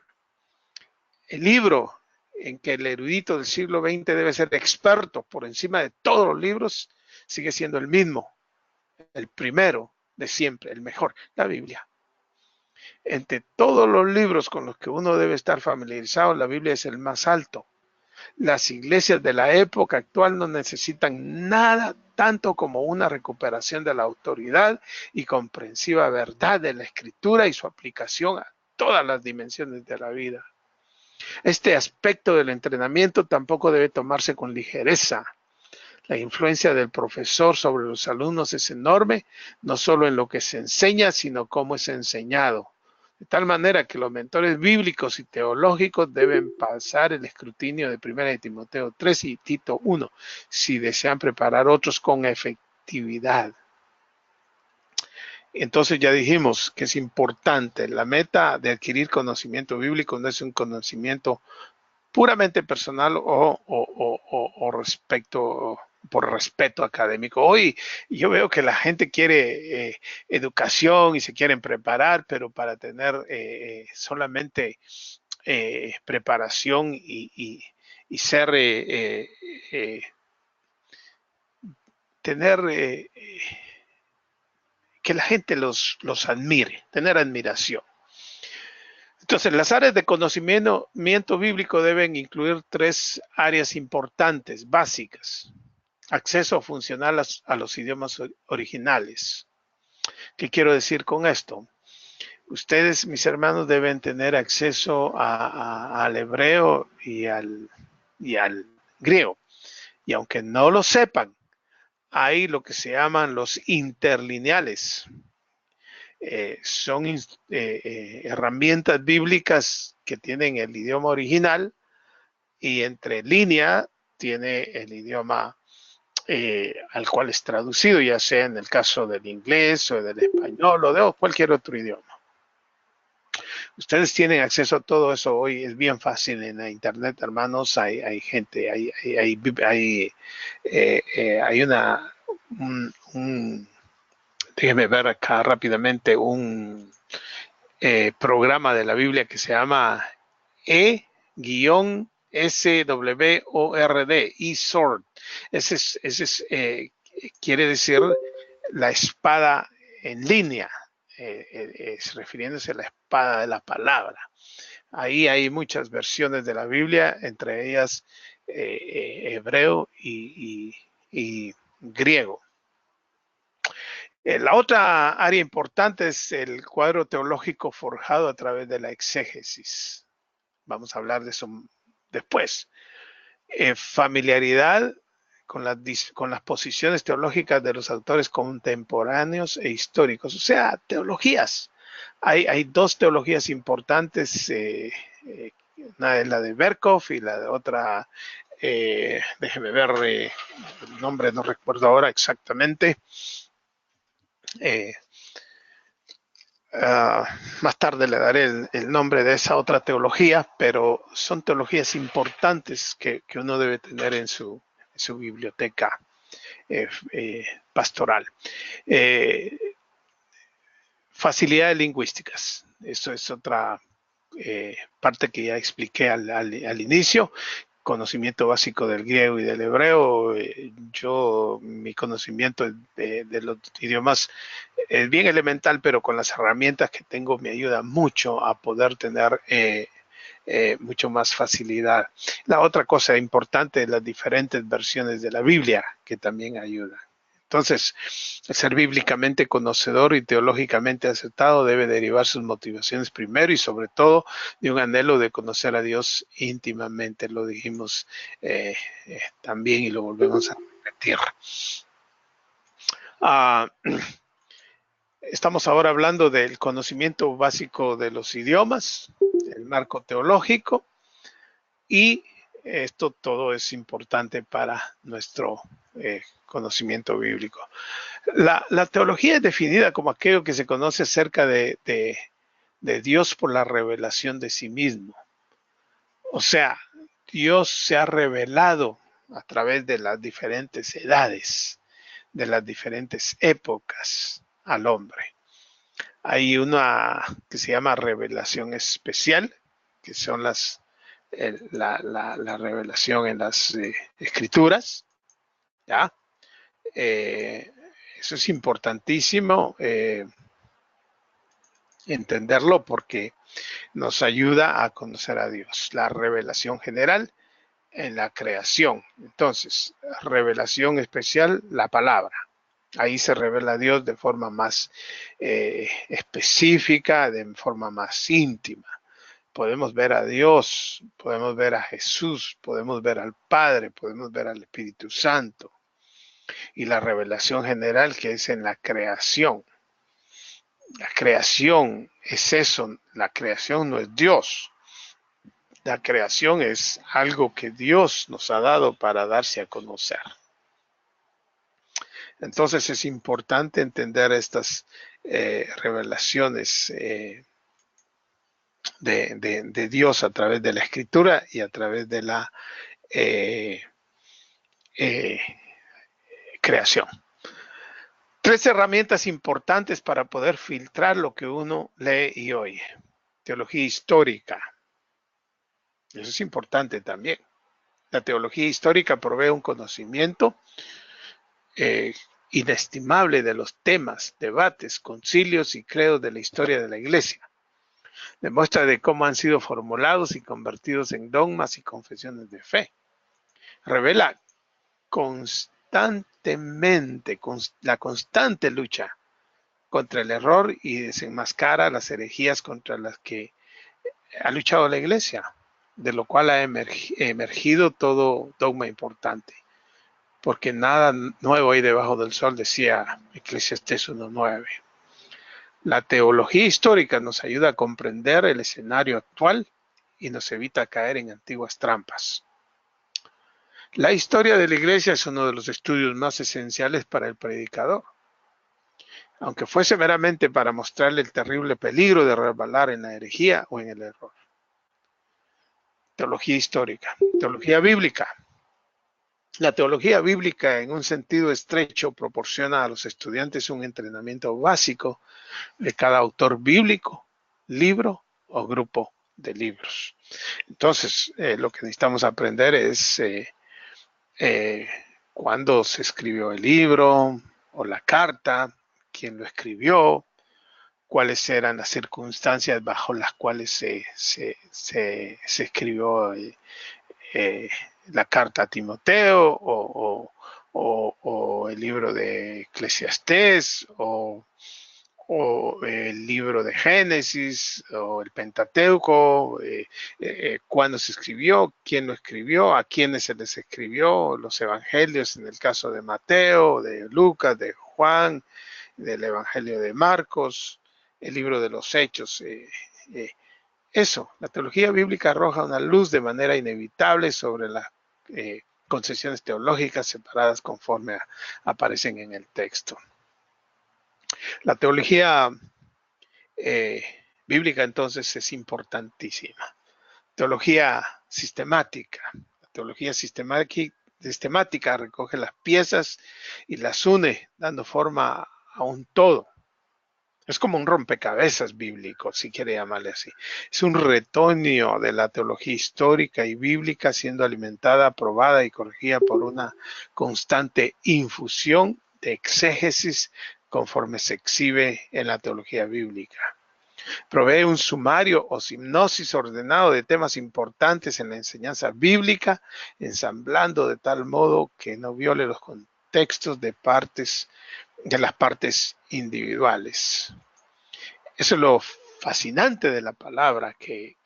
El libro en que el erudito del siglo XX debe ser experto por encima de todos los libros sigue siendo el mismo, el primero de siempre, el mejor, la Biblia. Entre todos los libros con los que uno debe estar familiarizado, la Biblia es el más alto. Las iglesias de la época actual no necesitan nada tanto como una recuperación de la autoridad y comprensiva verdad de la Escritura y su aplicación a todas las dimensiones de la vida. Este aspecto del entrenamiento tampoco debe tomarse con ligereza. La influencia del profesor sobre los alumnos es enorme, no solo en lo que se enseña, sino cómo es enseñado. De tal manera que los mentores bíblicos y teológicos deben pasar el escrutinio de 1 Timoteo 3 y Tito 1, si desean preparar otros con efectividad. Entonces ya dijimos que es importante, la meta de adquirir conocimiento bíblico no es un conocimiento puramente personal o respecto por respeto académico. Hoy yo veo que la gente quiere educación y se quieren preparar, pero para tener solamente preparación y ser tener que la gente los admire, tener admiración. Entonces, las áreas de conocimiento bíblico deben incluir 3 áreas importantes, básicas. Acceso funcional a los idiomas originales. ¿Qué quiero decir con esto? Ustedes, mis hermanos, deben tener acceso al hebreo y al griego. Y aunque no lo sepan, hay lo que se llaman los interlineales. Son herramientas bíblicas que tienen el idioma original y entre línea tiene el idioma al cual es traducido, ya sea en el caso del inglés o del español o de cualquier otro idioma. Ustedes tienen acceso a todo eso hoy, es bien fácil en la internet, hermanos, hay gente, hay déjenme ver acá rápidamente un programa de la Biblia que se llama E-SWORD, eSword. Ese quiere decir la espada en línea, refiriéndose a la espada de la palabra. Ahí hay muchas versiones de la Biblia, entre ellas hebreo y griego. La otra área importante es el cuadro teológico forjado a través de la exégesis. Vamos a hablar de eso después. Familiaridad con las posiciones teológicas de los autores contemporáneos e históricos, o sea, teologías. Hay 2 teologías importantes, una es la de Berkov y la de otra, déjeme ver el nombre, no recuerdo ahora exactamente. Más tarde le daré el nombre de esa otra teología, pero son teologías importantes que uno debe tener en su biblioteca pastoral. Facilidades lingüísticas. Eso es otra parte que ya expliqué al inicio. Conocimiento básico del griego y del hebreo. Mi conocimiento de los idiomas es bien elemental, pero con las herramientas que tengo me ayuda mucho a poder tener mucho más facilidad. La otra cosa importante es las diferentes versiones de la Biblia, que también ayudan. Entonces, ser bíblicamente conocedor y teológicamente aceptado debe derivar sus motivaciones primero y sobre todo de un anhelo de conocer a Dios íntimamente. Lo dijimos también y lo volvemos a repetir. Estamos ahora hablando del conocimiento básico de los idiomas, el marco teológico, y esto todo es importante para nuestro conocimiento bíblico. La teología es definida como aquello que se conoce acerca de Dios por la revelación de sí mismo. O sea, Dios se ha revelado a través de las diferentes edades, de las diferentes épocas al hombre. Hay una que se llama revelación especial, que son la revelación en las escrituras, ¿ya? Eso es importantísimo entenderlo porque nos ayuda a conocer a Dios. La revelación general en la creación. Entonces, revelación especial, la palabra. Ahí se revela a Dios de forma más específica, de forma más íntima. Podemos ver a Dios, podemos ver a Jesús, podemos ver al Padre, podemos ver al Espíritu Santo. Y la revelación general que es en la creación. La creación es eso, la creación no es Dios. La creación es algo que Dios nos ha dado para darse a conocer. Entonces es importante entender estas revelaciones de Dios a través de la Escritura y a través de la creación. 3 herramientas importantes para poder filtrar lo que uno lee y oye. Teología histórica. Eso es importante también. La teología histórica provee un conocimiento inestimable de los temas, debates, concilios y credos de la historia de la Iglesia. Demuestra de cómo han sido formulados y convertidos en dogmas y confesiones de fe. Revela constantemente la constante lucha contra el error y desenmascara las herejías contra las que ha luchado la Iglesia, de lo cual ha emergido todo dogma importante. Porque nada nuevo hay debajo del sol, decía Eclesiastés 1:9. La teología histórica nos ayuda a comprender el escenario actual y nos evita caer en antiguas trampas. La historia de la Iglesia es uno de los estudios más esenciales para el predicador, aunque fuese meramente para mostrarle el terrible peligro de resbalar en la herejía o en el error. Teología histórica. Teología bíblica. La teología bíblica, en un sentido estrecho, proporciona a los estudiantes un entrenamiento básico de cada autor bíblico, libro o grupo de libros. Entonces, lo que necesitamos aprender es cuándo se escribió el libro o la carta, quién lo escribió, cuáles eran las circunstancias bajo las cuales se escribió la carta a Timoteo o el libro de Eclesiastés o el libro de Génesis o el Pentateuco, cuándo se escribió, quién lo escribió, a quiénes se les escribió, los evangelios en el caso de Mateo, de Lucas, de Juan, del evangelio de Marcos, el libro de los Hechos. Eso, la teología bíblica arroja una luz de manera inevitable sobre las concesiones teológicas separadas conforme aparecen en el texto. La teología bíblica entonces es importantísima. Teología sistemática. La teología sistemática recoge las piezas y las une, dando forma a un todo. Es como un rompecabezas bíblico, si quiere llamarle así. Es un retoño de la teología histórica y bíblica siendo alimentada, aprobada y corregida por una constante infusión de exégesis conforme se exhibe en la teología bíblica. Provee un sumario o hipnosis ordenado de temas importantes en la enseñanza bíblica, ensamblando de tal modo que no viole los contextos de las partes individuales. Eso es lo fascinante de la palabra, que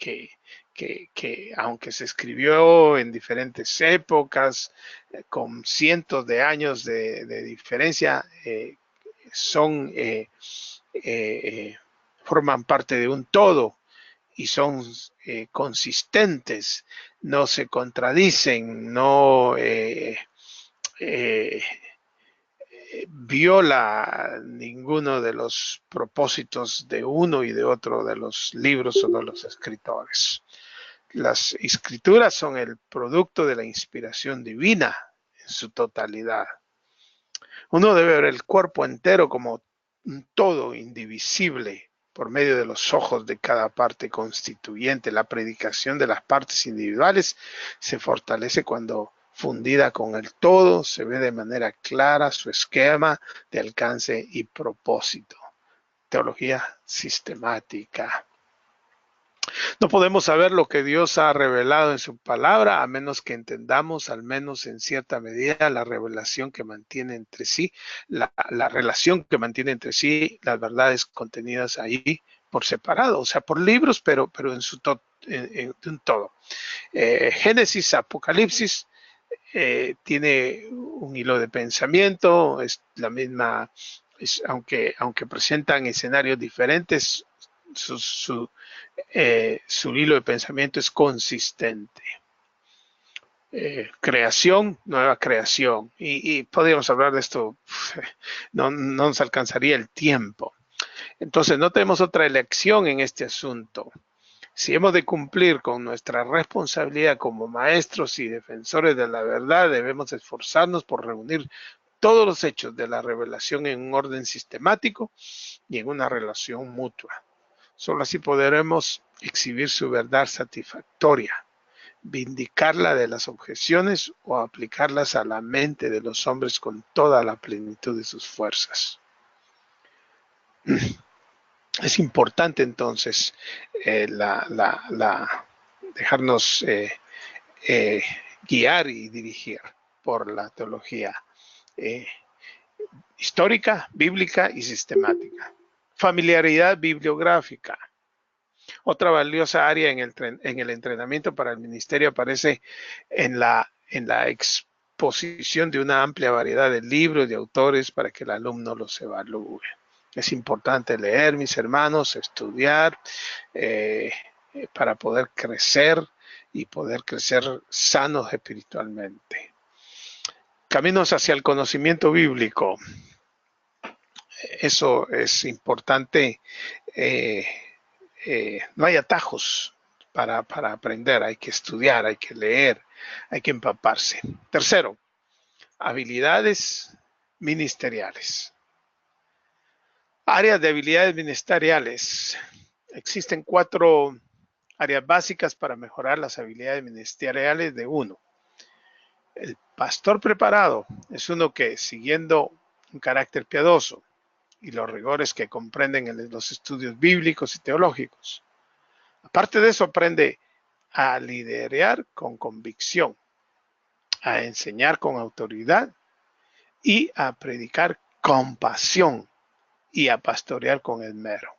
aunque se escribió en diferentes épocas, con cientos de años de diferencia, son forman parte de un todo y son consistentes, no se contradicen, no viola ninguno de los propósitos de uno y de otro de los libros o de los escritores. Las escrituras son el producto de la inspiración divina en su totalidad. Uno debe ver el cuerpo entero como un todo indivisible por medio de los ojos de cada parte constituyente. La predicación de las partes individuales se fortalece cuando fundida con el todo, se ve de manera clara su esquema de alcance y propósito. Teología sistemática. No podemos saber lo que Dios ha revelado en su palabra a menos que entendamos, al menos en cierta medida, la revelación que mantiene entre sí, la relación que mantiene entre sí las verdades contenidas ahí por separado, o sea, por libros, pero en su en un todo. Génesis, Apocalipsis, tiene un hilo de pensamiento, es la misma, aunque presentan escenarios diferentes, su hilo de pensamiento es consistente. Creación, nueva creación. Y podríamos hablar de esto, no nos alcanzaría el tiempo. Entonces, no tenemos otra elección en este asunto. Si hemos de cumplir con nuestra responsabilidad como maestros y defensores de la verdad, debemos esforzarnos por reunir todos los hechos de la revelación en un orden sistemático y en una relación mutua. Solo así podremos exhibir su verdad satisfactoria, vindicarla de las objeciones o aplicarlas a la mente de los hombres con toda la plenitud de sus fuerzas. Es importante entonces dejarnos guiar y dirigir por la teología histórica, bíblica y sistemática. Familiaridad bibliográfica. Otra valiosa área en el entrenamiento para el ministerio aparece en la exposición de una amplia variedad de libros y de autores para que el alumno los evalúe. Es importante leer, mis hermanos, estudiar para poder crecer y poder crecer sanos espiritualmente. Caminos hacia el conocimiento bíblico. Eso es importante. No hay atajos para aprender, hay que estudiar, hay que leer, hay que empaparse. Tercero, habilidades ministeriales. Áreas de habilidades ministeriales. Existen 4 áreas básicas para mejorar las habilidades ministeriales de uno. El pastor preparado es uno que, siguiendo un carácter piadoso y los rigores que comprenden en los estudios bíblicos y teológicos, aparte de eso, aprende a liderar con convicción, a enseñar con autoridad y a predicar con pasión y a pastorear con esmero.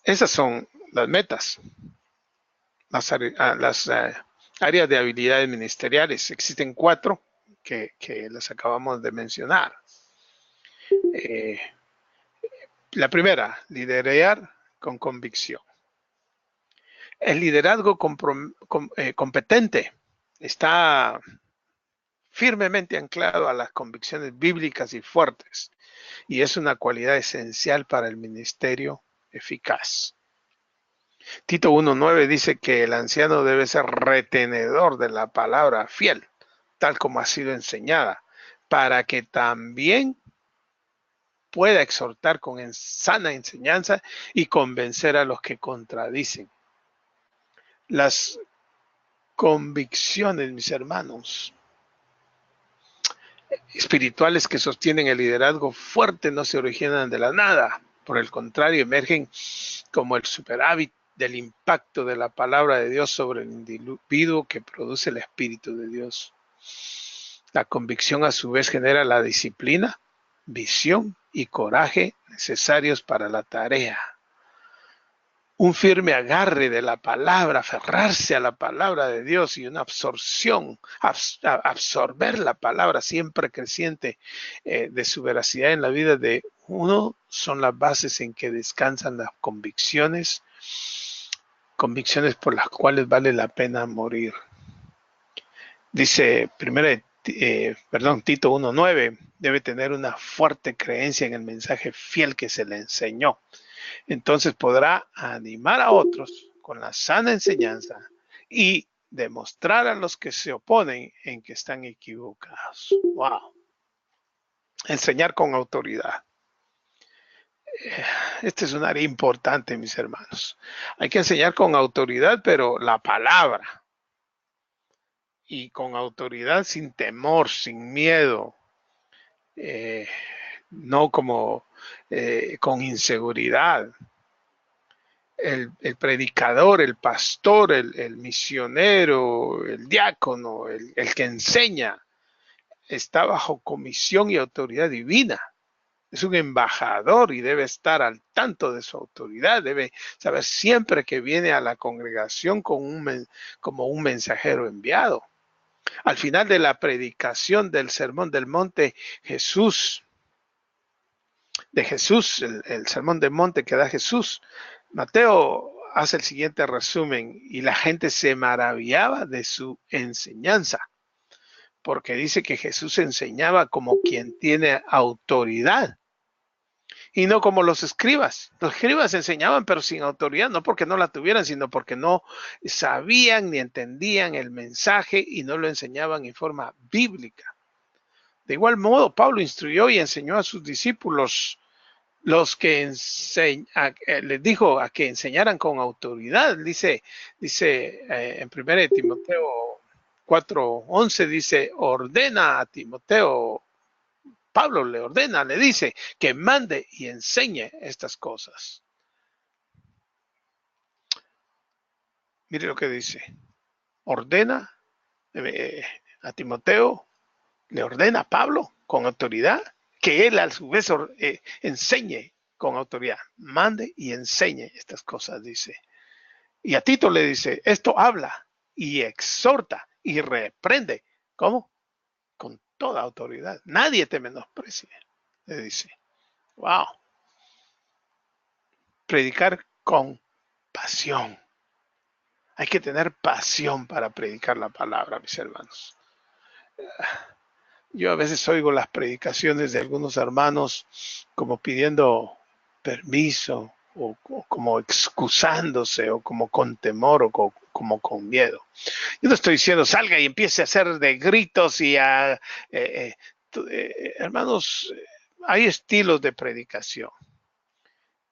Esas son las metas, las áreas de habilidades ministeriales. Existen 4 que las acabamos de mencionar. La primera, liderar con convicción. El liderazgo competente está firmemente anclado a las convicciones bíblicas y fuertes, y es una cualidad esencial para el ministerio eficaz. Tito 1:9 dice que el anciano debe ser retenedor de la palabra fiel, tal como ha sido enseñada, para que también pueda exhortar con sana enseñanza y convencer a los que contradicen. Las convicciones, mis hermanos, espirituales que sostienen el liderazgo fuerte no se originan de la nada. Por el contrario, emergen como el superávit del impacto de la palabra de Dios sobre el individuo que produce el Espíritu de Dios. La convicción a su vez genera la disciplina, visión y coraje necesarios para la tarea. Un firme agarre de la palabra, aferrarse a la palabra de Dios y una absorción, absorber la palabra siempre creciente de su veracidad en la vida de uno son las bases en que descansan las convicciones por las cuales vale la pena morir. Dice Tito 1:9, debe tener una fuerte creencia en el mensaje fiel que se le enseñó. Entonces podrá animar a otros con la sana enseñanza y demostrar a los que se oponen en que están equivocados. Wow. Enseñar con autoridad. Este es un área importante, mis hermanos. Hay que enseñar con autoridad, pero la palabra. Y con autoridad sin temor, sin miedo. No como con inseguridad. El predicador, el pastor, el misionero, el diácono, el que enseña, está bajo comisión y autoridad divina. Es un embajador y debe estar al tanto de su autoridad, debe saber siempre que viene a la congregación como un mensajero enviado. Al final de la predicación del Sermón del Monte, el Sermón del Monte que da Jesús, Mateo hace el siguiente resumen: y la gente se maravillaba de su enseñanza, porque dice que Jesús enseñaba como quien tiene autoridad y no como los escribas. Los escribas enseñaban pero sin autoridad, no porque no la tuvieran, sino porque no sabían ni entendían el mensaje y no lo enseñaban en forma bíblica. De igual modo, Pablo instruyó y enseñó a sus discípulos les dijo a que enseñaran con autoridad. Dice en 1 Timoteo 4:11, dice, ordena a Timoteo, Pablo le ordena, le dice que mande y enseñe estas cosas. Mire lo que dice. Ordena a Timoteo, le ordena a Pablo con autoridad que él a su vez enseñe con autoridad, mande y enseñe estas cosas, dice. Y a Tito le dice, esto habla y exhorta y reprende. ¿Cómo? Con toda autoridad. Nadie te menosprecie, le dice. Wow. Predicar con pasión. Hay que tener pasión para predicar la palabra, mis hermanos. Yo a veces oigo las predicaciones de algunos hermanos como pidiendo permiso o como excusándose o como con temor o como con miedo. Yo no estoy diciendo salga y empiece a hacer de gritos y hermanos, hay estilos de predicación,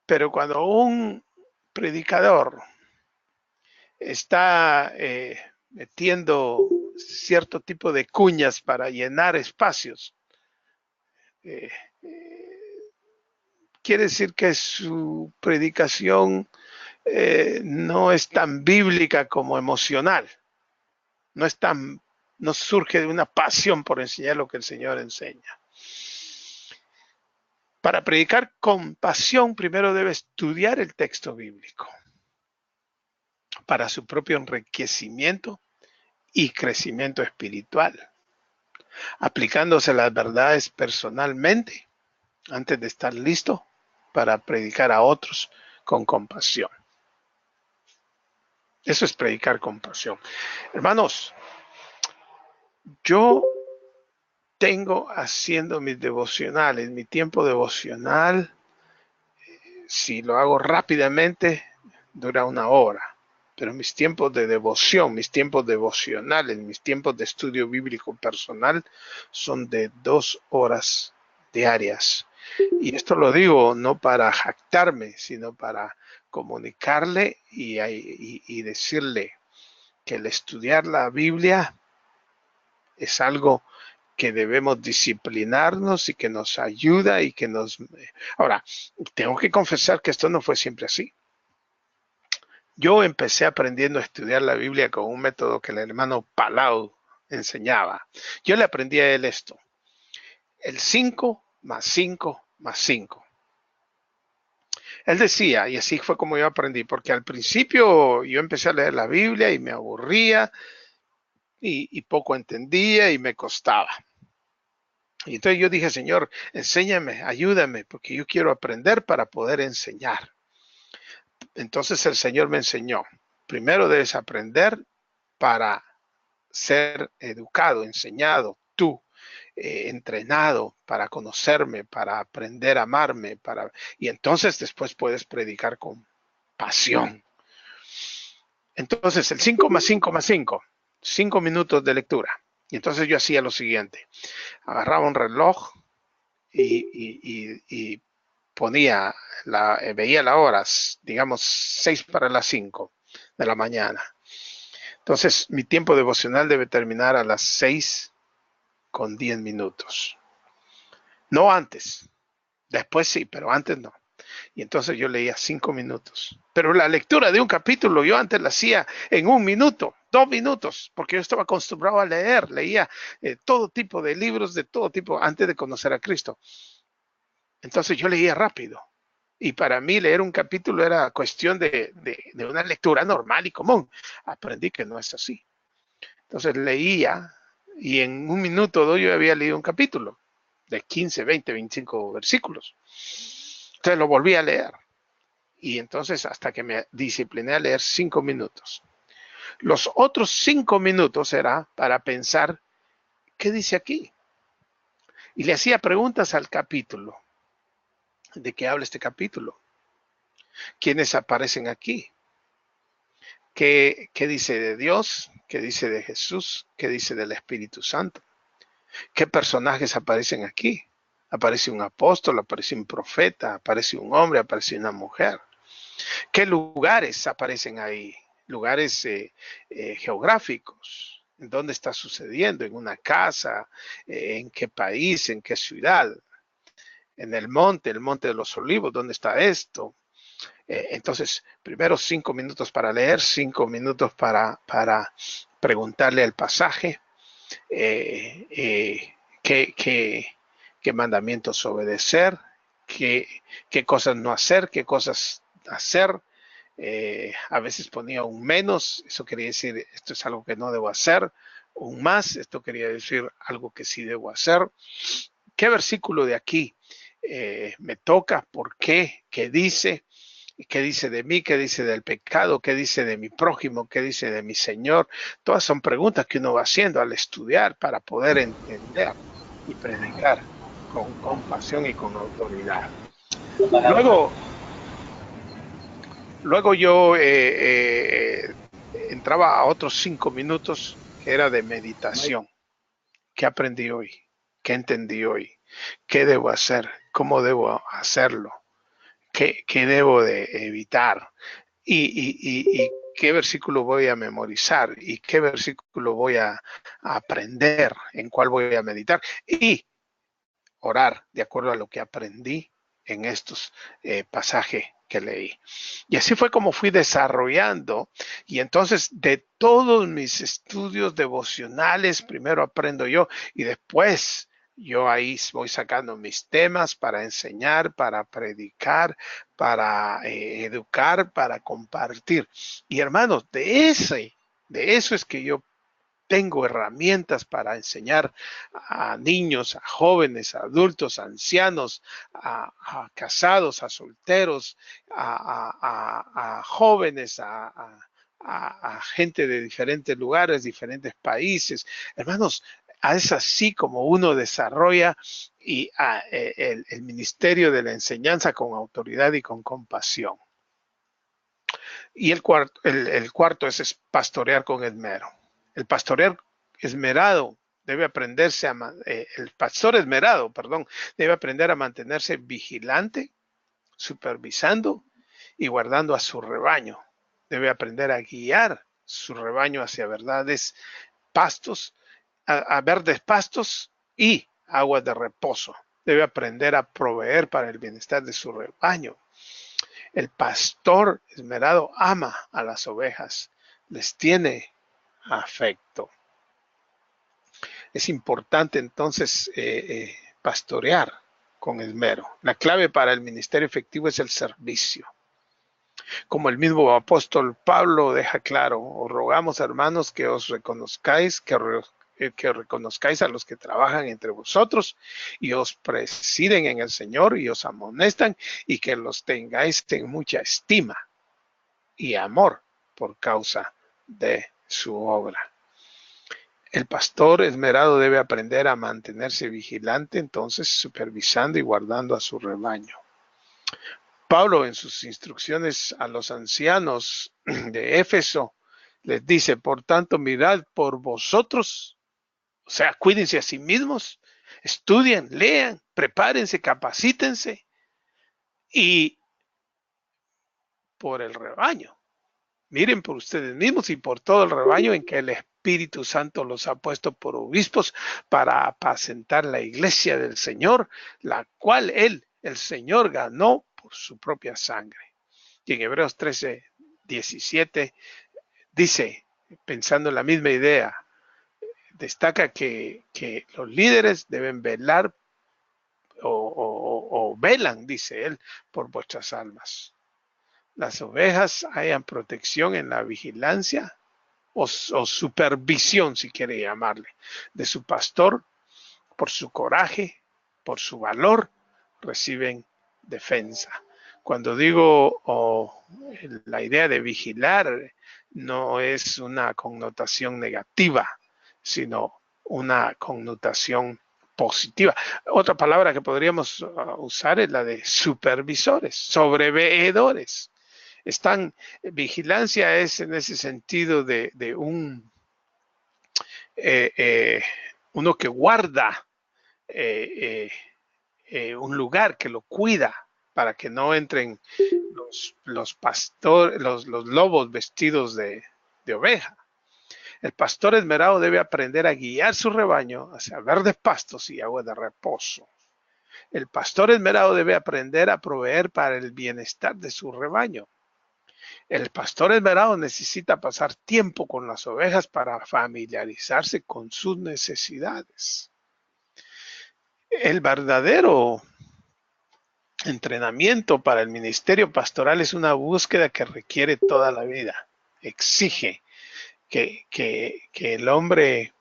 pero cuando un predicador está metiendo cierto tipo de cuñas para llenar espacios, quiere decir que su predicación no es tan bíblica como emocional. No surge de una pasión por enseñar lo que el Señor enseña. Para predicar con pasión, primero debe estudiar el texto bíblico para su propio enriquecimiento y crecimiento espiritual, aplicándose las verdades personalmente antes de estar listo para predicar a otros con compasión. Eso es predicar con pasión. Hermanos, yo tengo haciendo mis devocionales, mi tiempo devocional, si lo hago rápidamente, dura 1 hora. Pero mis tiempos de devoción, mis tiempos devocionales, mis tiempos de estudio bíblico personal son de 2 horas diarias. Y esto lo digo no para jactarme, sino para comunicarle y decirle que el estudiar la Biblia es algo que debemos disciplinarnos y que nos ayuda y que nos... Ahora, tengo que confesar que esto no fue siempre así. Yo empecé aprendiendo a estudiar la Biblia con un método que el hermano Palau enseñaba. Yo le aprendí a él esto: el 5 más 5 más 5. Él decía, y así fue como yo aprendí, porque al principio yo empecé a leer la Biblia y me aburría y poco entendía y me costaba. Y entonces yo dije, Señor, enséñame, ayúdame, porque yo quiero aprender para poder enseñar. Entonces el Señor me enseñó: primero debes aprender para ser educado, enseñado, tú, entrenado para conocerme, para aprender a amarme, y entonces después puedes predicar con pasión. Entonces el 5 más 5 más 5, 5 minutos de lectura. Y entonces yo hacía lo siguiente: agarraba un reloj y ponía, veía la hora, digamos 6 para las 5 de la mañana. Entonces mi tiempo devocional debe terminar a las 6 con 10 minutos. No antes, después sí, pero antes no. Y entonces yo leía 5 minutos. Pero la lectura de un capítulo yo antes la hacía en 1 minuto, 2 minutos, porque yo estaba acostumbrado a leer, leía todo tipo de libros de todo tipo antes de conocer a Cristo. Entonces yo leía rápido. Y para mí leer un capítulo era cuestión de una lectura normal y común. Aprendí que no es así. Entonces leía y en 1 minuto o 2 yo había leído un capítulo de 15, 20, 25 versículos. Entonces lo volví a leer. Y entonces hasta que me discipliné a leer 5 minutos. Los otros 5 minutos era para pensar, ¿qué dice aquí? Y le hacía preguntas al capítulo. ¿De qué habla este capítulo? ¿Quiénes aparecen aquí? ¿Qué dice de Dios? ¿Qué dice de Jesús? ¿Qué dice del Espíritu Santo? ¿Qué personajes aparecen aquí? Aparece un apóstol, aparece un profeta, aparece un hombre, aparece una mujer. ¿Qué lugares aparecen ahí? Lugares geográficos. ¿En dónde está sucediendo? ¿En una casa? ¿En qué país? ¿En qué ciudad? En el Monte de los Olivos, ¿dónde está esto? Entonces, primero 5 minutos para leer, 5 minutos para preguntarle al pasaje qué mandamientos obedecer, qué cosas no hacer, qué cosas hacer. A veces ponía un menos, eso quería decir esto es algo que no debo hacer. Un más, esto quería decir algo que sí debo hacer. ¿Qué versículo de aquí me toca? ¿Por qué? ¿Qué dice? ¿Qué dice de mí? ¿Qué dice del pecado? ¿Qué dice de mi prójimo? ¿Qué dice de mi Señor? Todas son preguntas que uno va haciendo al estudiar para poder entender y predicar con compasión y con autoridad. Luego, luego yo entraba a otros 5 minutos que era de meditación. ¿Qué aprendí hoy? ¿Qué entendí hoy? ¿Qué debo hacer? ¿Cómo debo hacerlo? ¿Qué debo de evitar? Y qué versículo voy a memorizar y qué versículo voy a aprender, en cuál voy a meditar y orar de acuerdo a lo que aprendí en estos pasajes que leí. Y así fue como fui desarrollando. Y entonces de todos mis estudios devocionales, primero aprendo yo y después yo ahí voy sacando mis temas para enseñar, para predicar, para educar, para compartir. Y hermanos, de eso es que yo tengo herramientas para enseñar a niños, a jóvenes, a adultos, a ancianos, a casados, a solteros, a jóvenes, a gente de diferentes lugares, diferentes países. Hermanos, es así como uno desarrolla el ministerio de la enseñanza con autoridad y con compasión. Y el cuarto es pastorear con esmero. El pastorear esmerado debe aprenderse el pastor esmerado, perdón, debe aprender a mantenerse vigilante, supervisando y guardando a su rebaño. Debe aprender a guiar su rebaño hacia verdades, pastos, a verdes pastos y aguas de reposo. Debe aprender a proveer para el bienestar de su rebaño. El pastor esmerado ama a las ovejas, les tiene afecto. Es importante entonces pastorear con esmero. La clave para el ministerio efectivo es el servicio. Como el mismo apóstol Pablo deja claro, os rogamos, hermanos, que os reconozcáis, que reconozcáis a los que trabajan entre vosotros y os presiden en el Señor y os amonestan, y que los tengáis en mucha estima y amor por causa de su obra. El pastor esmerado debe aprender a mantenerse vigilante, entonces supervisando y guardando a su rebaño. Pablo, en sus instrucciones a los ancianos de Éfeso, les dice: por tanto, mirad por vosotros, o sea, cuídense a sí mismos, estudien, lean, prepárense, capacítense, y por el rebaño. Miren por ustedes mismos y por todo el rebaño en que el Espíritu Santo los ha puesto por obispos para apacentar la iglesia del Señor, la cual él, el Señor, ganó por su propia sangre. Y en Hebreos 13:17 dice, pensando en la misma idea, destaca que los líderes deben velar o velan, dice él, por vuestras almas. Las ovejas hayan protección en la vigilancia o supervisión, si quiere llamarle, de su pastor. Por su coraje, por su valor, reciben defensa. Cuando digo la idea de vigilar, no es una connotación negativa, sino una connotación positiva. Otra palabra que podríamos usar es la de supervisores, sobreveedores. Vigilancia es en ese sentido de uno que guarda un lugar, que lo cuida para que no entren los lobos vestidos de oveja. El pastor esmerado debe aprender a guiar su rebaño hacia verdes pastos y agua de reposo. El pastor esmerado debe aprender a proveer para el bienestar de su rebaño. El pastor esmerado necesita pasar tiempo con las ovejas para familiarizarse con sus necesidades. El verdadero entrenamiento para el ministerio pastoral es una búsqueda que requiere toda la vida. Exige que el hombre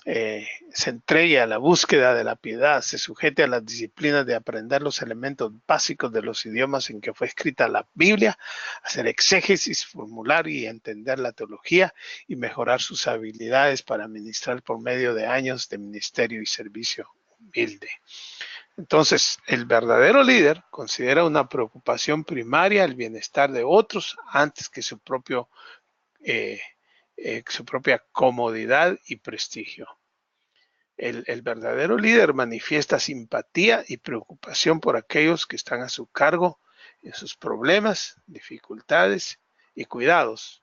se entregue a la búsqueda de la piedad, se sujete a las disciplinas de aprender los elementos básicos de los idiomas en que fue escrita la Biblia, hacer exégesis, formular y entender la teología y mejorar sus habilidades para ministrar por medio de años de ministerio y servicio humilde. Entonces, el verdadero líder considera una preocupación primaria el bienestar de otros antes que su propia comodidad y prestigio. El verdadero líder manifiesta simpatía y preocupación por aquellos que están a su cargo en sus problemas, dificultades y cuidados,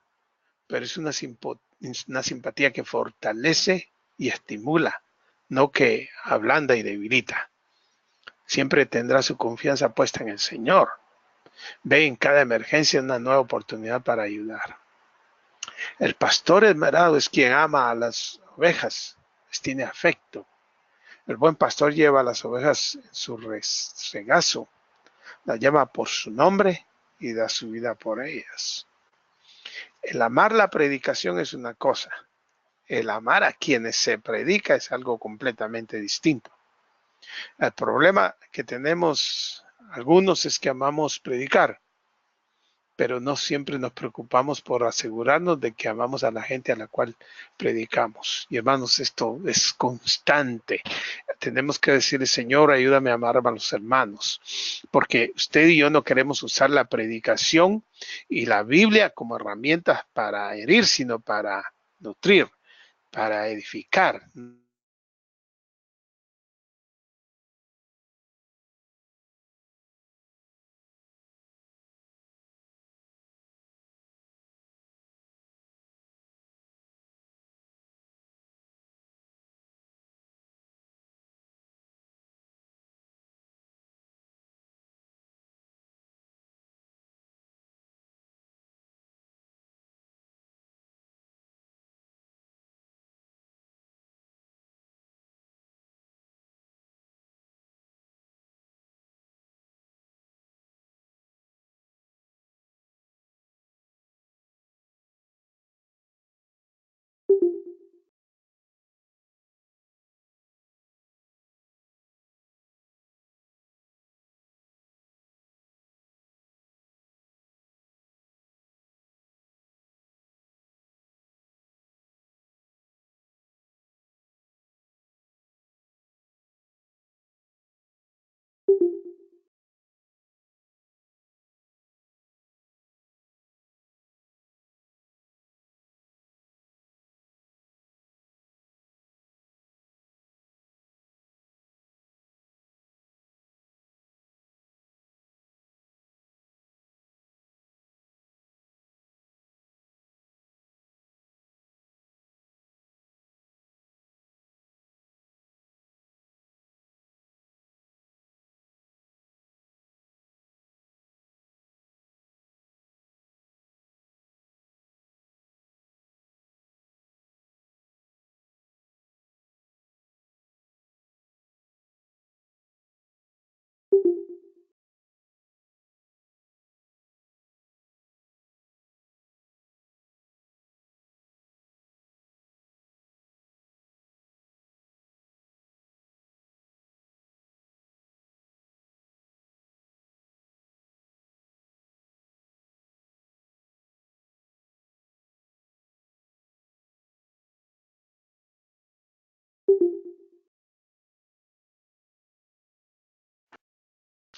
pero es una simpatía que fortalece y estimula, no que ablanda y debilita. Siempre tendrá su confianza puesta en el Señor. Ve en cada emergencia una nueva oportunidad para ayudar. El pastor esmerado es quien ama a las ovejas, les tiene afecto. El buen pastor lleva a las ovejas en su regazo, las llama por su nombre y da su vida por ellas. El amar la predicación es una cosa. El amar a quienes se predica es algo completamente distinto. El problema que tenemos algunos es que amamos predicar, pero no siempre nos preocupamos por asegurarnos de que amamos a la gente a la cual predicamos. Y hermanos, esto es constante. Tenemos que decirle: Señor, ayúdame a amar a los hermanos, porque usted y yo no queremos usar la predicación y la Biblia como herramientas para herir, sino para nutrir, para edificar.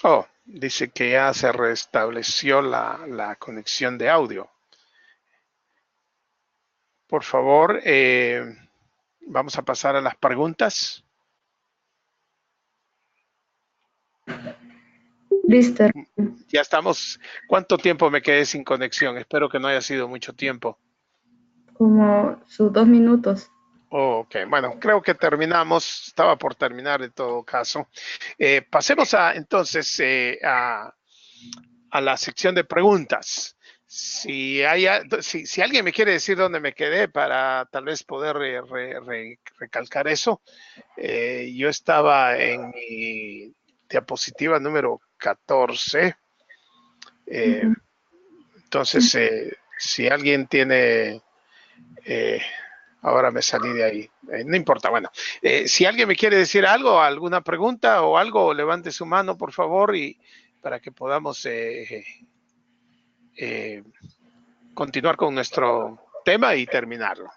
Oh, dice que ya se restableció la conexión de audio. Por favor, vamos a pasar a las preguntas. Listo. Ya estamos. ¿Cuánto tiempo me quedé sin conexión? Espero que no haya sido mucho tiempo. Como sus 2 minutos. Oh, ok, bueno, creo que terminamos. Estaba por terminar en todo caso. Pasemos entonces a la sección de preguntas. Si alguien me quiere decir dónde me quedé para tal vez poder recalcar eso. Yo estaba en mi diapositiva número 14. Entonces, si alguien tiene... ahora me salí de ahí. No importa, bueno. Si alguien me quiere decir algo, alguna pregunta o algo, levante su mano, por favor, y para que podamos continuar con nuestro tema y terminarlo.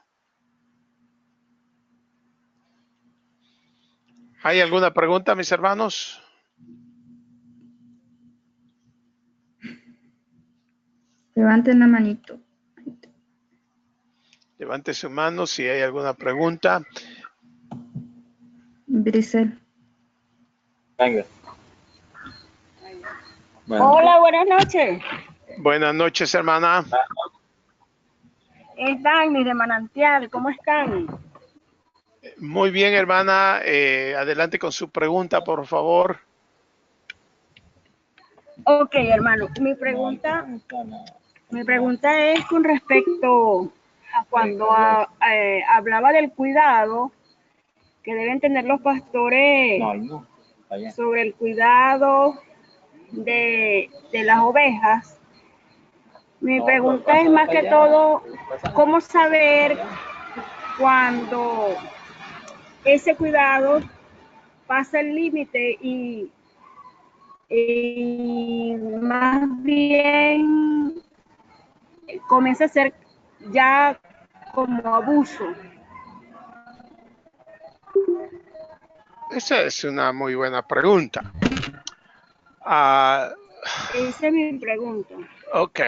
¿Hay alguna pregunta, mis hermanos? Levanten la manito. Levante su mano si hay alguna pregunta. Brisel. Venga. Bueno. Hola, buenas noches. Buenas noches, hermana. Es Dani de Manantial, ¿cómo están? Muy bien, hermana. Adelante con su pregunta, por favor. Ok, hermano, mi pregunta es con respecto a cuando hablaba del cuidado que deben tener los pastores sobre el cuidado de las ovejas. Mi pregunta es más que todo, ¿cómo saber cuando ese cuidado pasa el límite y más bien comienza a ser ya como abuso? Esa es una muy buena pregunta. Esa es mi pregunta. Ok.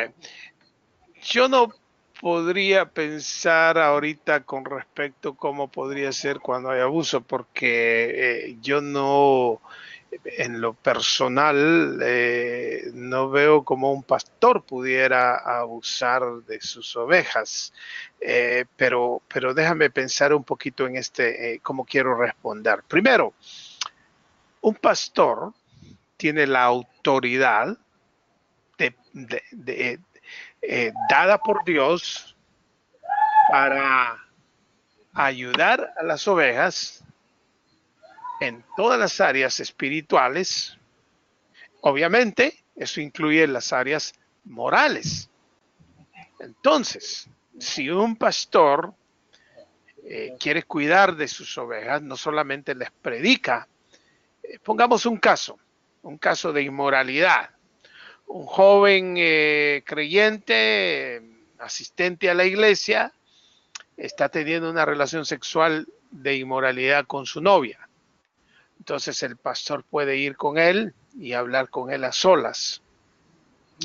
Yo no podría pensar ahorita con respecto a cómo podría ser cuando hay abuso, porque yo no, en lo personal, no veo cómo un pastor pudiera abusar de sus ovejas. Pero déjame pensar un poquito en cómo quiero responder. Primero, un pastor tiene la autoridad dada por Dios para ayudar a las ovejas en todas las áreas espirituales. Obviamente, eso incluye las áreas morales. Entonces, si un pastor quiere cuidar de sus ovejas, no solamente les predica, pongamos un caso de inmoralidad. Un joven creyente, asistente a la iglesia, está teniendo una relación sexual de inmoralidad con su novia. Entonces el pastor puede ir con él y hablar con él a solas.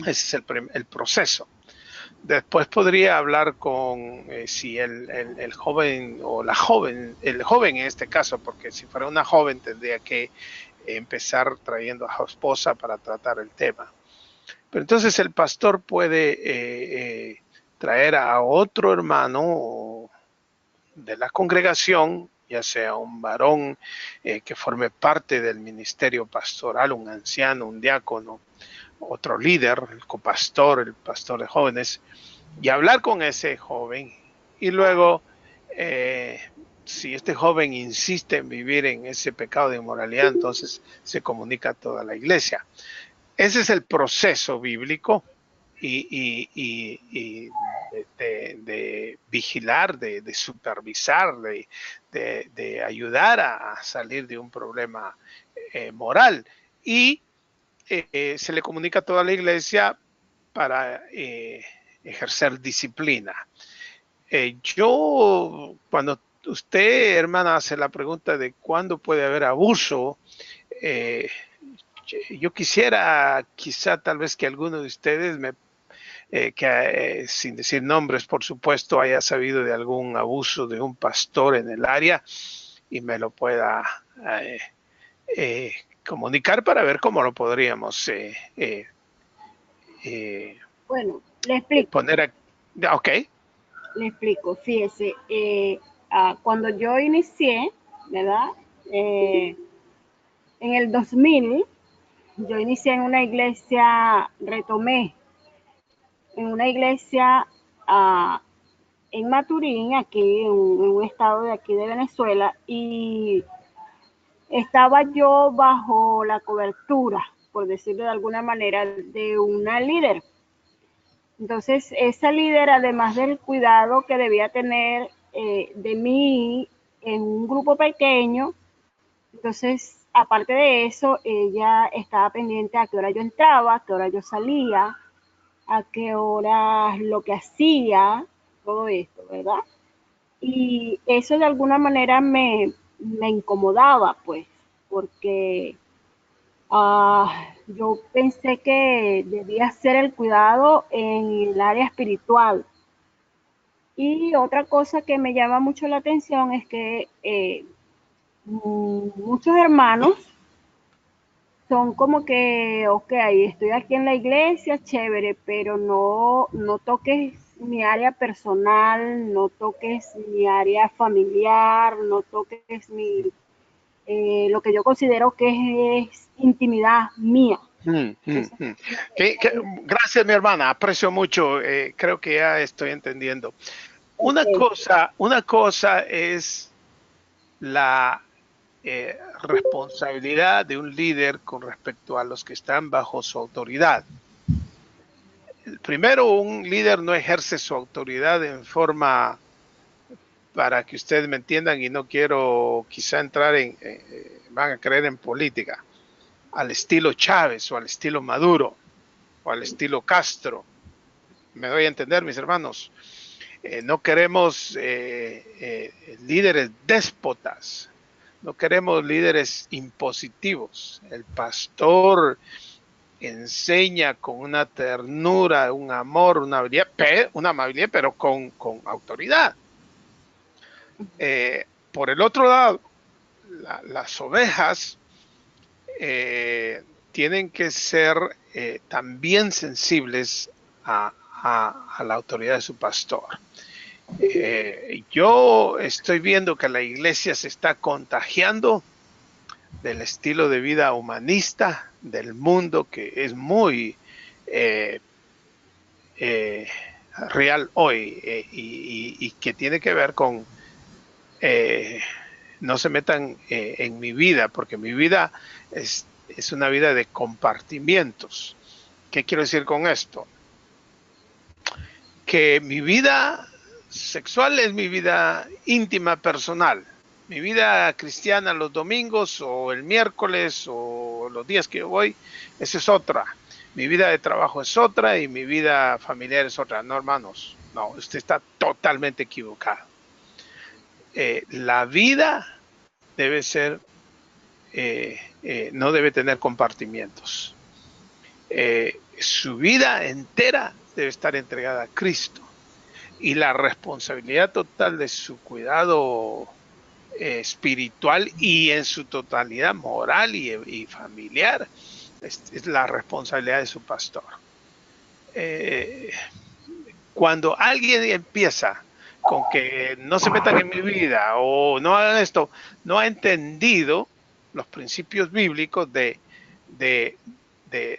Ese es el proceso. Después podría hablar con si el joven o la joven, el joven en este caso, porque si fuera una joven tendría que empezar trayendo a su esposa para tratar el tema. Pero entonces el pastor puede traer a otro hermano de la congregación, ya sea un varón que forme parte del ministerio pastoral, un anciano, un diácono, otro líder, el copastor, el pastor de jóvenes, y hablar con ese joven. Y luego, si este joven insiste en vivir en ese pecado de inmoralidad, entonces se comunica a toda la iglesia. Ese es el proceso bíblico y de vigilar, de supervisar, de ayudar a salir de un problema moral. Y se le comunica a toda la iglesia para ejercer disciplina. Cuando usted, hermana, hace la pregunta de cuándo puede haber abuso, yo quisiera, quizá tal vez que alguno de ustedes sin decir nombres, por supuesto, haya sabido de algún abuso de un pastor en el área y me lo pueda eh, eh, comunicar para ver cómo lo podríamos Bueno, le explico. poner a... Ok. Le explico, fíjese, cuando yo inicié, ¿verdad? En el 2000, yo inicié en una iglesia, retomé en una iglesia en Maturín, aquí en un estado de aquí de Venezuela, y estaba yo bajo la cobertura, por decirlo de alguna manera, de una líder. Entonces, esa líder, además del cuidado que debía tener de mí en un grupo pequeño, entonces, aparte de eso, ella estaba pendiente a qué hora yo entraba, a qué hora yo salía, a qué hora lo que hacía, todo esto, ¿verdad? Y eso de alguna manera me incomodaba, pues, porque yo pensé que debía ser el cuidado en el área espiritual. Y otra cosa que me llama mucho la atención es que muchos hermanos son como que, ok, estoy aquí en la iglesia, chévere, pero no toques mi área personal, no toques mi área familiar, no toques lo que yo considero que es intimidad mía. Entonces, Gracias, mi hermana. Aprecio mucho. Creo que ya estoy entendiendo. okay. Una cosa es la responsabilidad de un líder con respecto a los que están bajo su autoridad. Primero, un líder no ejerce su autoridad en forma, para que ustedes me entiendan, y no quiero quizá entrar van a creer en política, al estilo Chávez o al estilo Maduro o al estilo Castro. Me doy a entender, mis hermanos. No queremos líderes déspotas, no queremos líderes impositivos. El pastor enseña con una ternura, un amor, una amabilidad, pero con autoridad. Por el otro lado, las ovejas tienen que ser también sensibles a la autoridad de su pastor. Yo estoy viendo que la iglesia se está contagiando del estilo de vida humanista del mundo, que es muy real hoy y que tiene que ver con no se metan en mi vida, porque mi vida es una vida de compartimientos. ¿Qué quiero decir con esto? Que mi vida sexual es mi vida íntima, personal. Mi vida cristiana los domingos o el miércoles o los días que yo voy, esa es otra. Mi vida de trabajo es otra y mi vida familiar es otra. No, hermanos, no, usted está totalmente equivocado. La vida debe ser, no debe tener compartimientos. Su vida entera debe estar entregada a Cristo. Y la responsabilidad total de su cuidado espiritual y en su totalidad moral y familiar es la responsabilidad de su pastor. Cuando alguien empieza con que no se metan en mi vida o no hagan esto, no ha entendido los principios bíblicos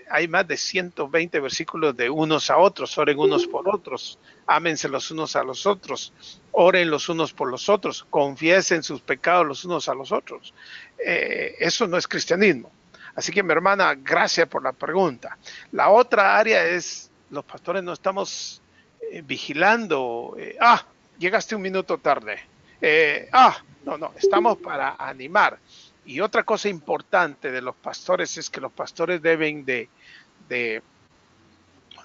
hay más de 120 versículos de unos a otros, oren unos por otros, ámense los unos a los otros, oren los unos por los otros, confiesen sus pecados los unos a los otros. Eso no es cristianismo. Así que, mi hermana, gracias por la pregunta. La otra área es, los pastores no estamos vigilando. Llegaste un minuto tarde. No, estamos para animar. Y otra cosa importante de los pastores es que los pastores deben de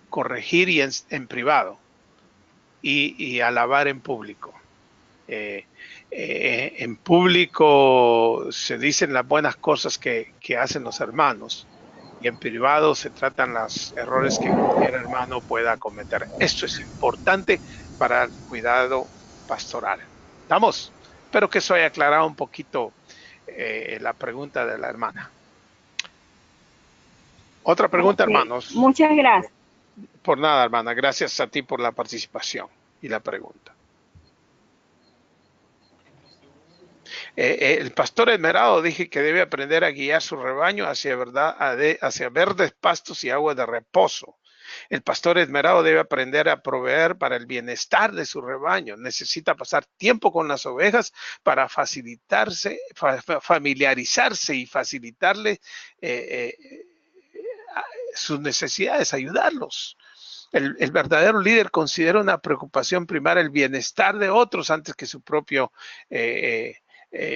corregir en privado y alabar en público. En público se dicen las buenas cosas que hacen los hermanos, y en privado se tratan los errores que cualquier hermano pueda cometer. Esto es importante para el cuidado pastoral. ¿Estamos? Espero que eso haya aclarado un poquito la pregunta de la hermana. Otra pregunta, Ok, hermanos. muchas gracias. Por nada, hermana. Gracias a ti por la participación y la pregunta. El pastor Esmerado dije que debe aprender a guiar su rebaño hacia verdes pastos y aguas de reposo. El pastor Esmerado debe aprender a proveer para el bienestar de su rebaño. Necesita pasar tiempo con las ovejas para familiarizarse y facilitarle sus necesidades, ayudarlos. El verdadero líder considera una preocupación primaria el bienestar de otros antes que su propio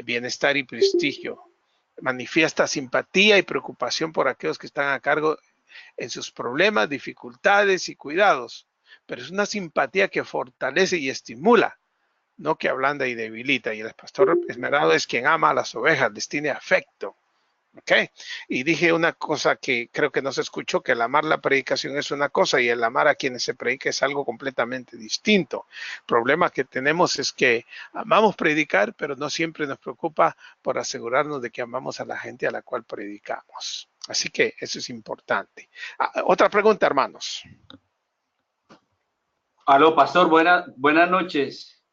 bienestar y prestigio. Manifiesta simpatía y preocupación por aquellos que están a cargo en sus problemas, dificultades y cuidados, pero es una simpatía que fortalece y estimula, no que ablanda y debilita. Y el pastor Esmerado es quien ama a las ovejas, les tiene afecto. ¿Ok? Y dije una cosa que creo que no se escuchó, que el amar la predicación es una cosa y el amar a quienes se predica es algo completamente distinto. El problema que tenemos es que amamos predicar, pero no siempre nos preocupa por asegurarnos de que amamos a la gente a la cual predicamos. Así que eso es importante. Otra pregunta, hermanos. Aló, pastor, buenas noches.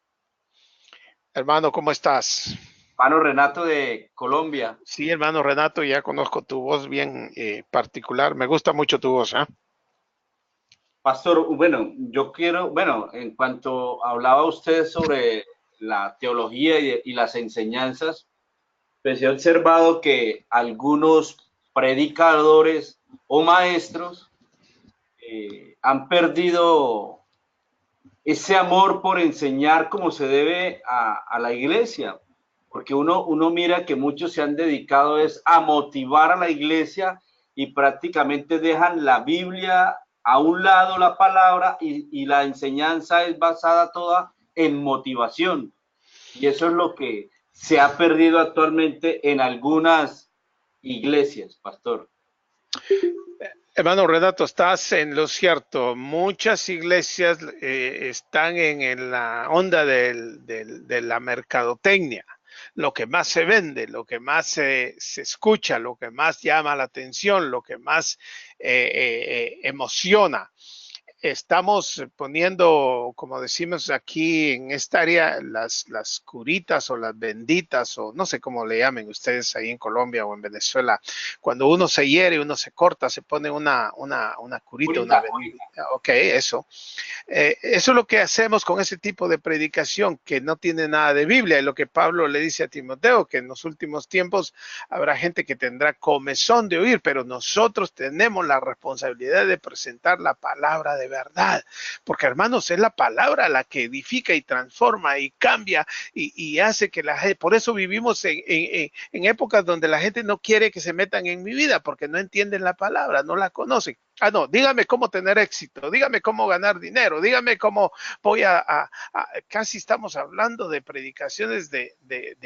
Hermano, ¿cómo estás? Hermano Renato de Colombia. Sí, hermano Renato, ya conozco tu voz bien particular. Me gusta mucho tu voz, ¿eh? Pastor, bueno, en cuanto hablaba usted sobre la teología y las enseñanzas, pues he observado que algunos predicadores o maestros han perdido ese amor por enseñar como se debe a la iglesia, porque uno mira que muchos se han dedicado es a motivar a la iglesia y prácticamente dejan la Biblia a un lado, la palabra, y la enseñanza es basada toda en motivación. Y eso es lo que se ha perdido actualmente en algunas iglesias, pastor. Hermano Renato, estás en lo cierto. Muchas iglesias están en la onda de la mercadotecnia. Lo que más se vende, lo que más se escucha, lo que más llama la atención, lo que más emociona. Estamos poniendo, como decimos aquí en esta área, las curitas o las benditas, o no sé cómo le llamen ustedes ahí en Colombia o en Venezuela. Cuando uno se hiere, uno se corta, se pone una curita, una bendita. Ok, eso. Eso es lo que hacemos con ese tipo de predicación que no tiene nada de Biblia. Y lo que Pablo le dice a Timoteo, que en los últimos tiempos habrá gente que tendrá comezón de oír, pero nosotros tenemos la responsabilidad de presentar la palabra de verdad. Porque, hermanos, es la palabra la que edifica y transforma y cambia y hace que la gente... Por eso vivimos en épocas donde la gente no quiere que se metan en mi vida porque no entienden la palabra, no la conocen. No, dígame cómo tener éxito, dígame cómo ganar dinero, dígame cómo voy casi estamos hablando de predicaciones de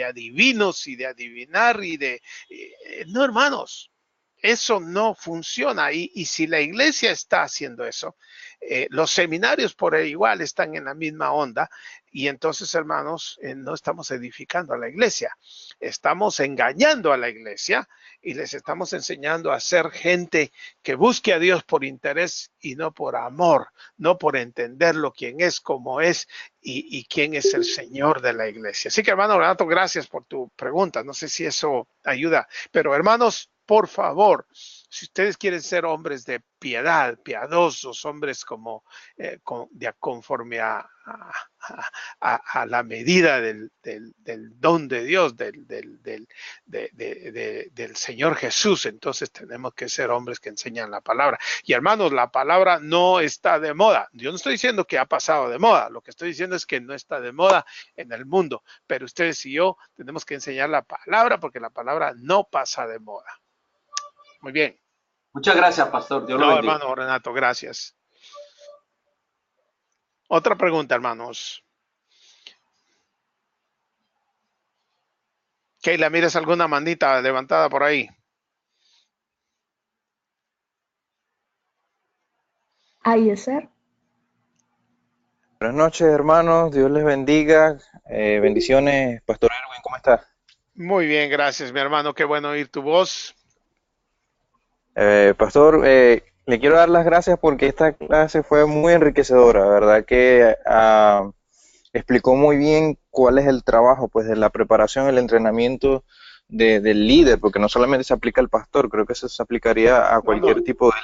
adivinos y de adivinar no, hermanos, eso no funciona. Y si la iglesia está haciendo eso, los seminarios por igual están en la misma onda y entonces, hermanos, no estamos edificando a la iglesia, estamos engañando a la iglesia y les estamos enseñando a ser gente que busque a Dios por interés y no por amor, no por entenderlo quién es, cómo es y quién es el Señor de la iglesia. Así que, hermano Renato, gracias por tu pregunta. No sé si eso ayuda, pero hermanos, por favor, si ustedes quieren ser hombres de piedad, piadosos, hombres conforme a la medida del don de Dios, del Señor Jesús, entonces tenemos que ser hombres que enseñan la palabra. Y hermanos, la palabra no está de moda. Yo no estoy diciendo que ha pasado de moda, lo que estoy diciendo es que no está de moda en el mundo, pero ustedes y yo tenemos que enseñar la palabra porque la palabra no pasa de moda. Muy bien. Muchas gracias, pastor. Dios lo bendiga. Hermano Renato, gracias. Otra pregunta, hermanos. Keila, ¿miras alguna manita levantada por ahí? Ayeser. Buenas noches, hermanos. Dios les bendiga. Bendiciones, Pastor Erwin, ¿cómo está? Muy bien, gracias, mi hermano. Qué bueno oír tu voz. Pastor, le quiero dar las gracias porque esta clase fue muy enriquecedora, ¿verdad? Que explicó muy bien cuál es el trabajo, pues, de la preparación, el entrenamiento del líder, porque no solamente se aplica al pastor, creo que eso se aplicaría a cualquier tipo de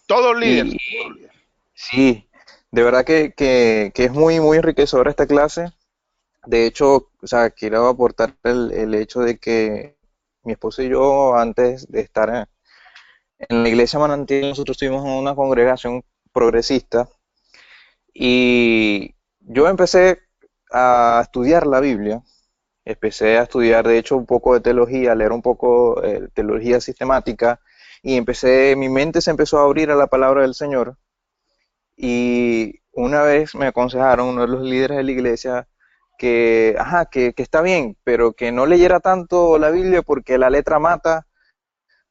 Todo líder. líder. Y sí, de verdad que es muy, muy enriquecedora esta clase. De hecho, o sea, quiero aportar el hecho de que mi esposo y yo, antes de estar en la iglesia Manantial, nosotros estuvimos en una congregación progresista y yo empecé a estudiar la Biblia, empecé a estudiar, de hecho, un poco de teología, a leer un poco teología sistemática y mi mente se empezó a abrir a la palabra del Señor y una vez me aconsejaron, uno de los líderes de la iglesia, que está bien, pero que no leyera tanto la Biblia porque la letra mata,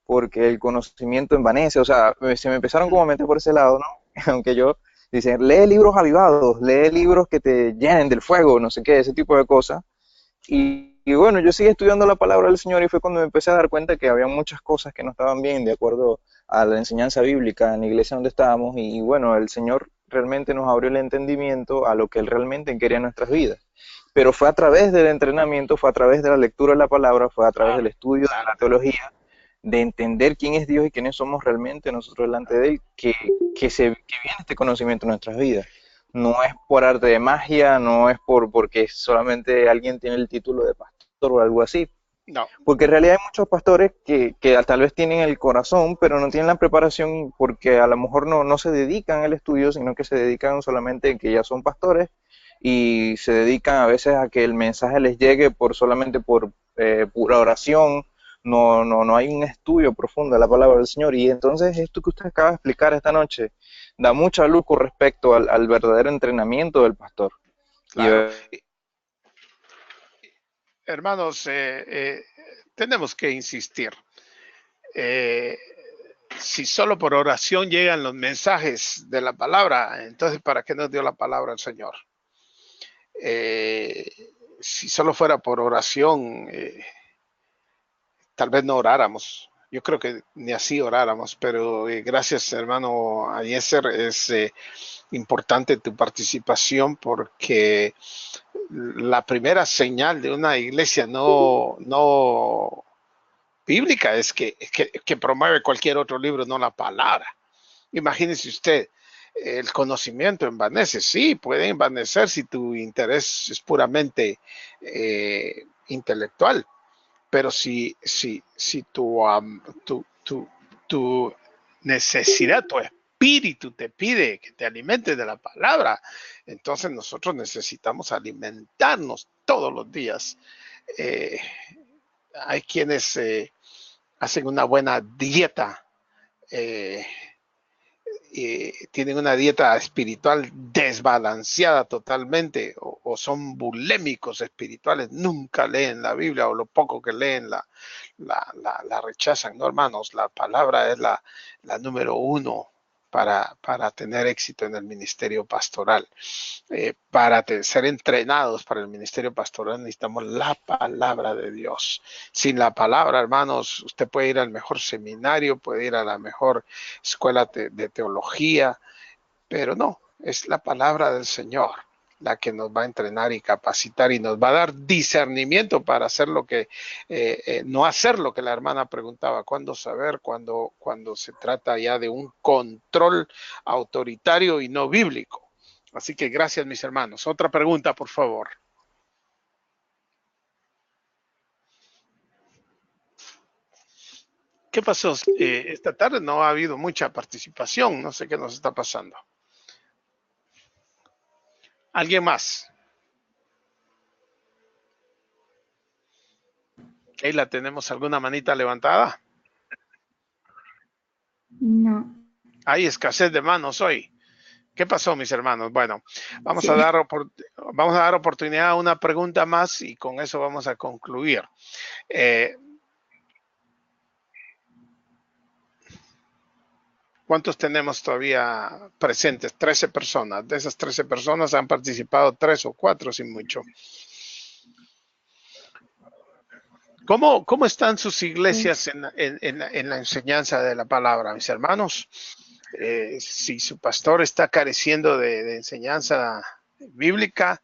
porque el conocimiento envanece, o sea, se me empezaron como a meter por ese lado, ¿no? Aunque yo, dicen, lee libros avivados, lee libros que te llenen del fuego, no sé qué, ese tipo de cosas. Y bueno, yo seguí estudiando la palabra del Señor y fue cuando me empecé a dar cuenta que había muchas cosas que no estaban bien de acuerdo a la enseñanza bíblica en la iglesia donde estábamos y bueno, el Señor realmente nos abrió el entendimiento a lo que Él realmente quería en nuestras vidas. Pero fue a través del entrenamiento, fue a través de la lectura de la palabra, fue a través del estudio de la teología, de entender quién es Dios y quiénes somos realmente nosotros delante de Él, que viene este conocimiento en nuestras vidas. No es por arte de magia, no es porque solamente alguien tiene el título de pastor o algo así. No. Porque en realidad hay muchos pastores que tal vez tienen el corazón, pero no tienen la preparación porque a lo mejor no se dedican al estudio, sino que se dedican solamente a que ya son pastores y se dedican a veces a que el mensaje les llegue solamente por pura oración. No hay un estudio profundo de la palabra del Señor. Y entonces esto que usted acaba de explicar esta noche da mucha luz con respecto al verdadero entrenamiento del pastor. Claro. Hermanos, tenemos que insistir. Si solo por oración llegan los mensajes de la palabra, entonces ¿para qué nos dio la palabra el Señor? Si solo fuera por oración, tal vez no oráramos. Yo creo que ni así oráramos, pero gracias, hermano Ayeser, es importante tu participación porque la primera señal de una iglesia no bíblica es que promueve cualquier otro libro, no la palabra. Imagínese usted, el conocimiento envanece, sí, puede envanecer si tu interés es puramente intelectual, pero si tu necesidad, tu espíritu te pide que te alimentes de la palabra, entonces nosotros necesitamos alimentarnos todos los días. Hay quienes hacen una buena dieta, tienen una dieta espiritual desbalanceada totalmente o son bulémicos espirituales, nunca leen la Biblia o lo poco que leen la rechazan. No, hermanos, la palabra es la número uno para tener éxito en el ministerio pastoral. Para ser entrenados para el ministerio pastoral necesitamos la palabra de Dios. Sin la palabra, hermanos, usted puede ir al mejor seminario, puede ir a la mejor escuela de teología, pero no, es la palabra del Señor la que nos va a entrenar y capacitar y nos va a dar discernimiento para hacer lo que, no hacer lo que la hermana preguntaba, cuándo saber, cuando se trata ya de un control autoritario y no bíblico. Así que gracias, mis hermanos. Otra pregunta, por favor. ¿Qué pasó? Esta tarde no ha habido mucha participación. No sé qué nos está pasando. ¿Alguien más? Keila, ¿tenemos alguna manita levantada? No. Hay escasez de manos hoy. ¿Qué pasó, mis hermanos? Bueno, vamos Sí. a dar oportunidad a una pregunta más y con eso vamos a concluir. ¿Cuántos tenemos todavía presentes? 13 personas. De esas 13 personas han participado 3 o 4, sin mucho. ¿Cómo están sus iglesias en la enseñanza de la palabra, mis hermanos? Si su pastor está careciendo de enseñanza bíblica,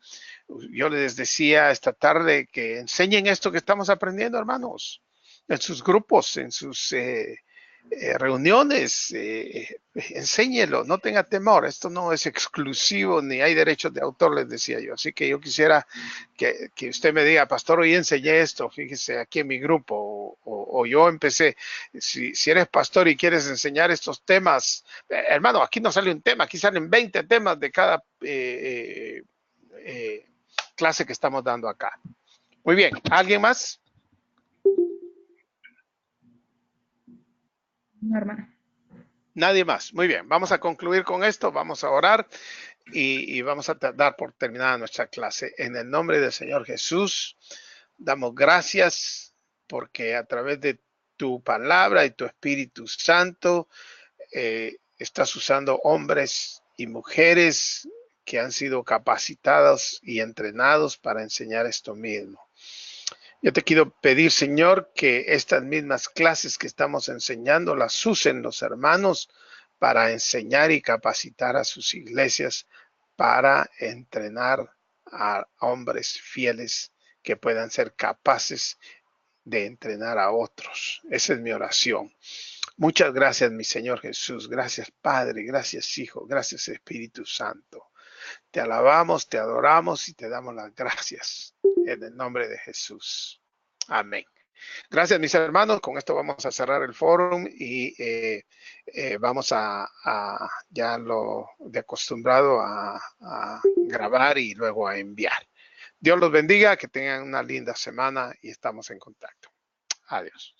yo les decía esta tarde que enseñen esto que estamos aprendiendo, hermanos, en sus grupos, en sus reuniones, enséñelo, no tenga temor, esto no es exclusivo ni hay derechos de autor, les decía yo. Así que yo quisiera que usted me diga, pastor, hoy enseñé esto, fíjese, aquí en mi grupo, o yo empecé. Si eres pastor y quieres enseñar estos temas, hermano, aquí no sale un tema, aquí salen 20 temas de cada clase que estamos dando acá. Muy bien, ¿alguien más? No, hermana. Nadie más. Muy bien, vamos a concluir con esto, vamos a orar y vamos a dar por terminada nuestra clase. En el nombre del Señor Jesús, damos gracias porque a través de tu palabra y tu Espíritu Santo estás usando hombres y mujeres que han sido capacitados y entrenados para enseñar esto mismo. Yo te quiero pedir, Señor, que estas mismas clases que estamos enseñando las usen los hermanos para enseñar y capacitar a sus iglesias para entrenar a hombres fieles que puedan ser capaces de entrenar a otros. Esa es mi oración. Muchas gracias, mi Señor Jesús. Gracias, Padre. Gracias, Hijo. Gracias, Espíritu Santo. Te alabamos, te adoramos y te damos las gracias en el nombre de Jesús. Amén. Gracias, mis hermanos. Con esto vamos a cerrar el foro y vamos a ya lo de acostumbrado a grabar y luego a enviar. Dios los bendiga, que tengan una linda semana y estamos en contacto. Adiós.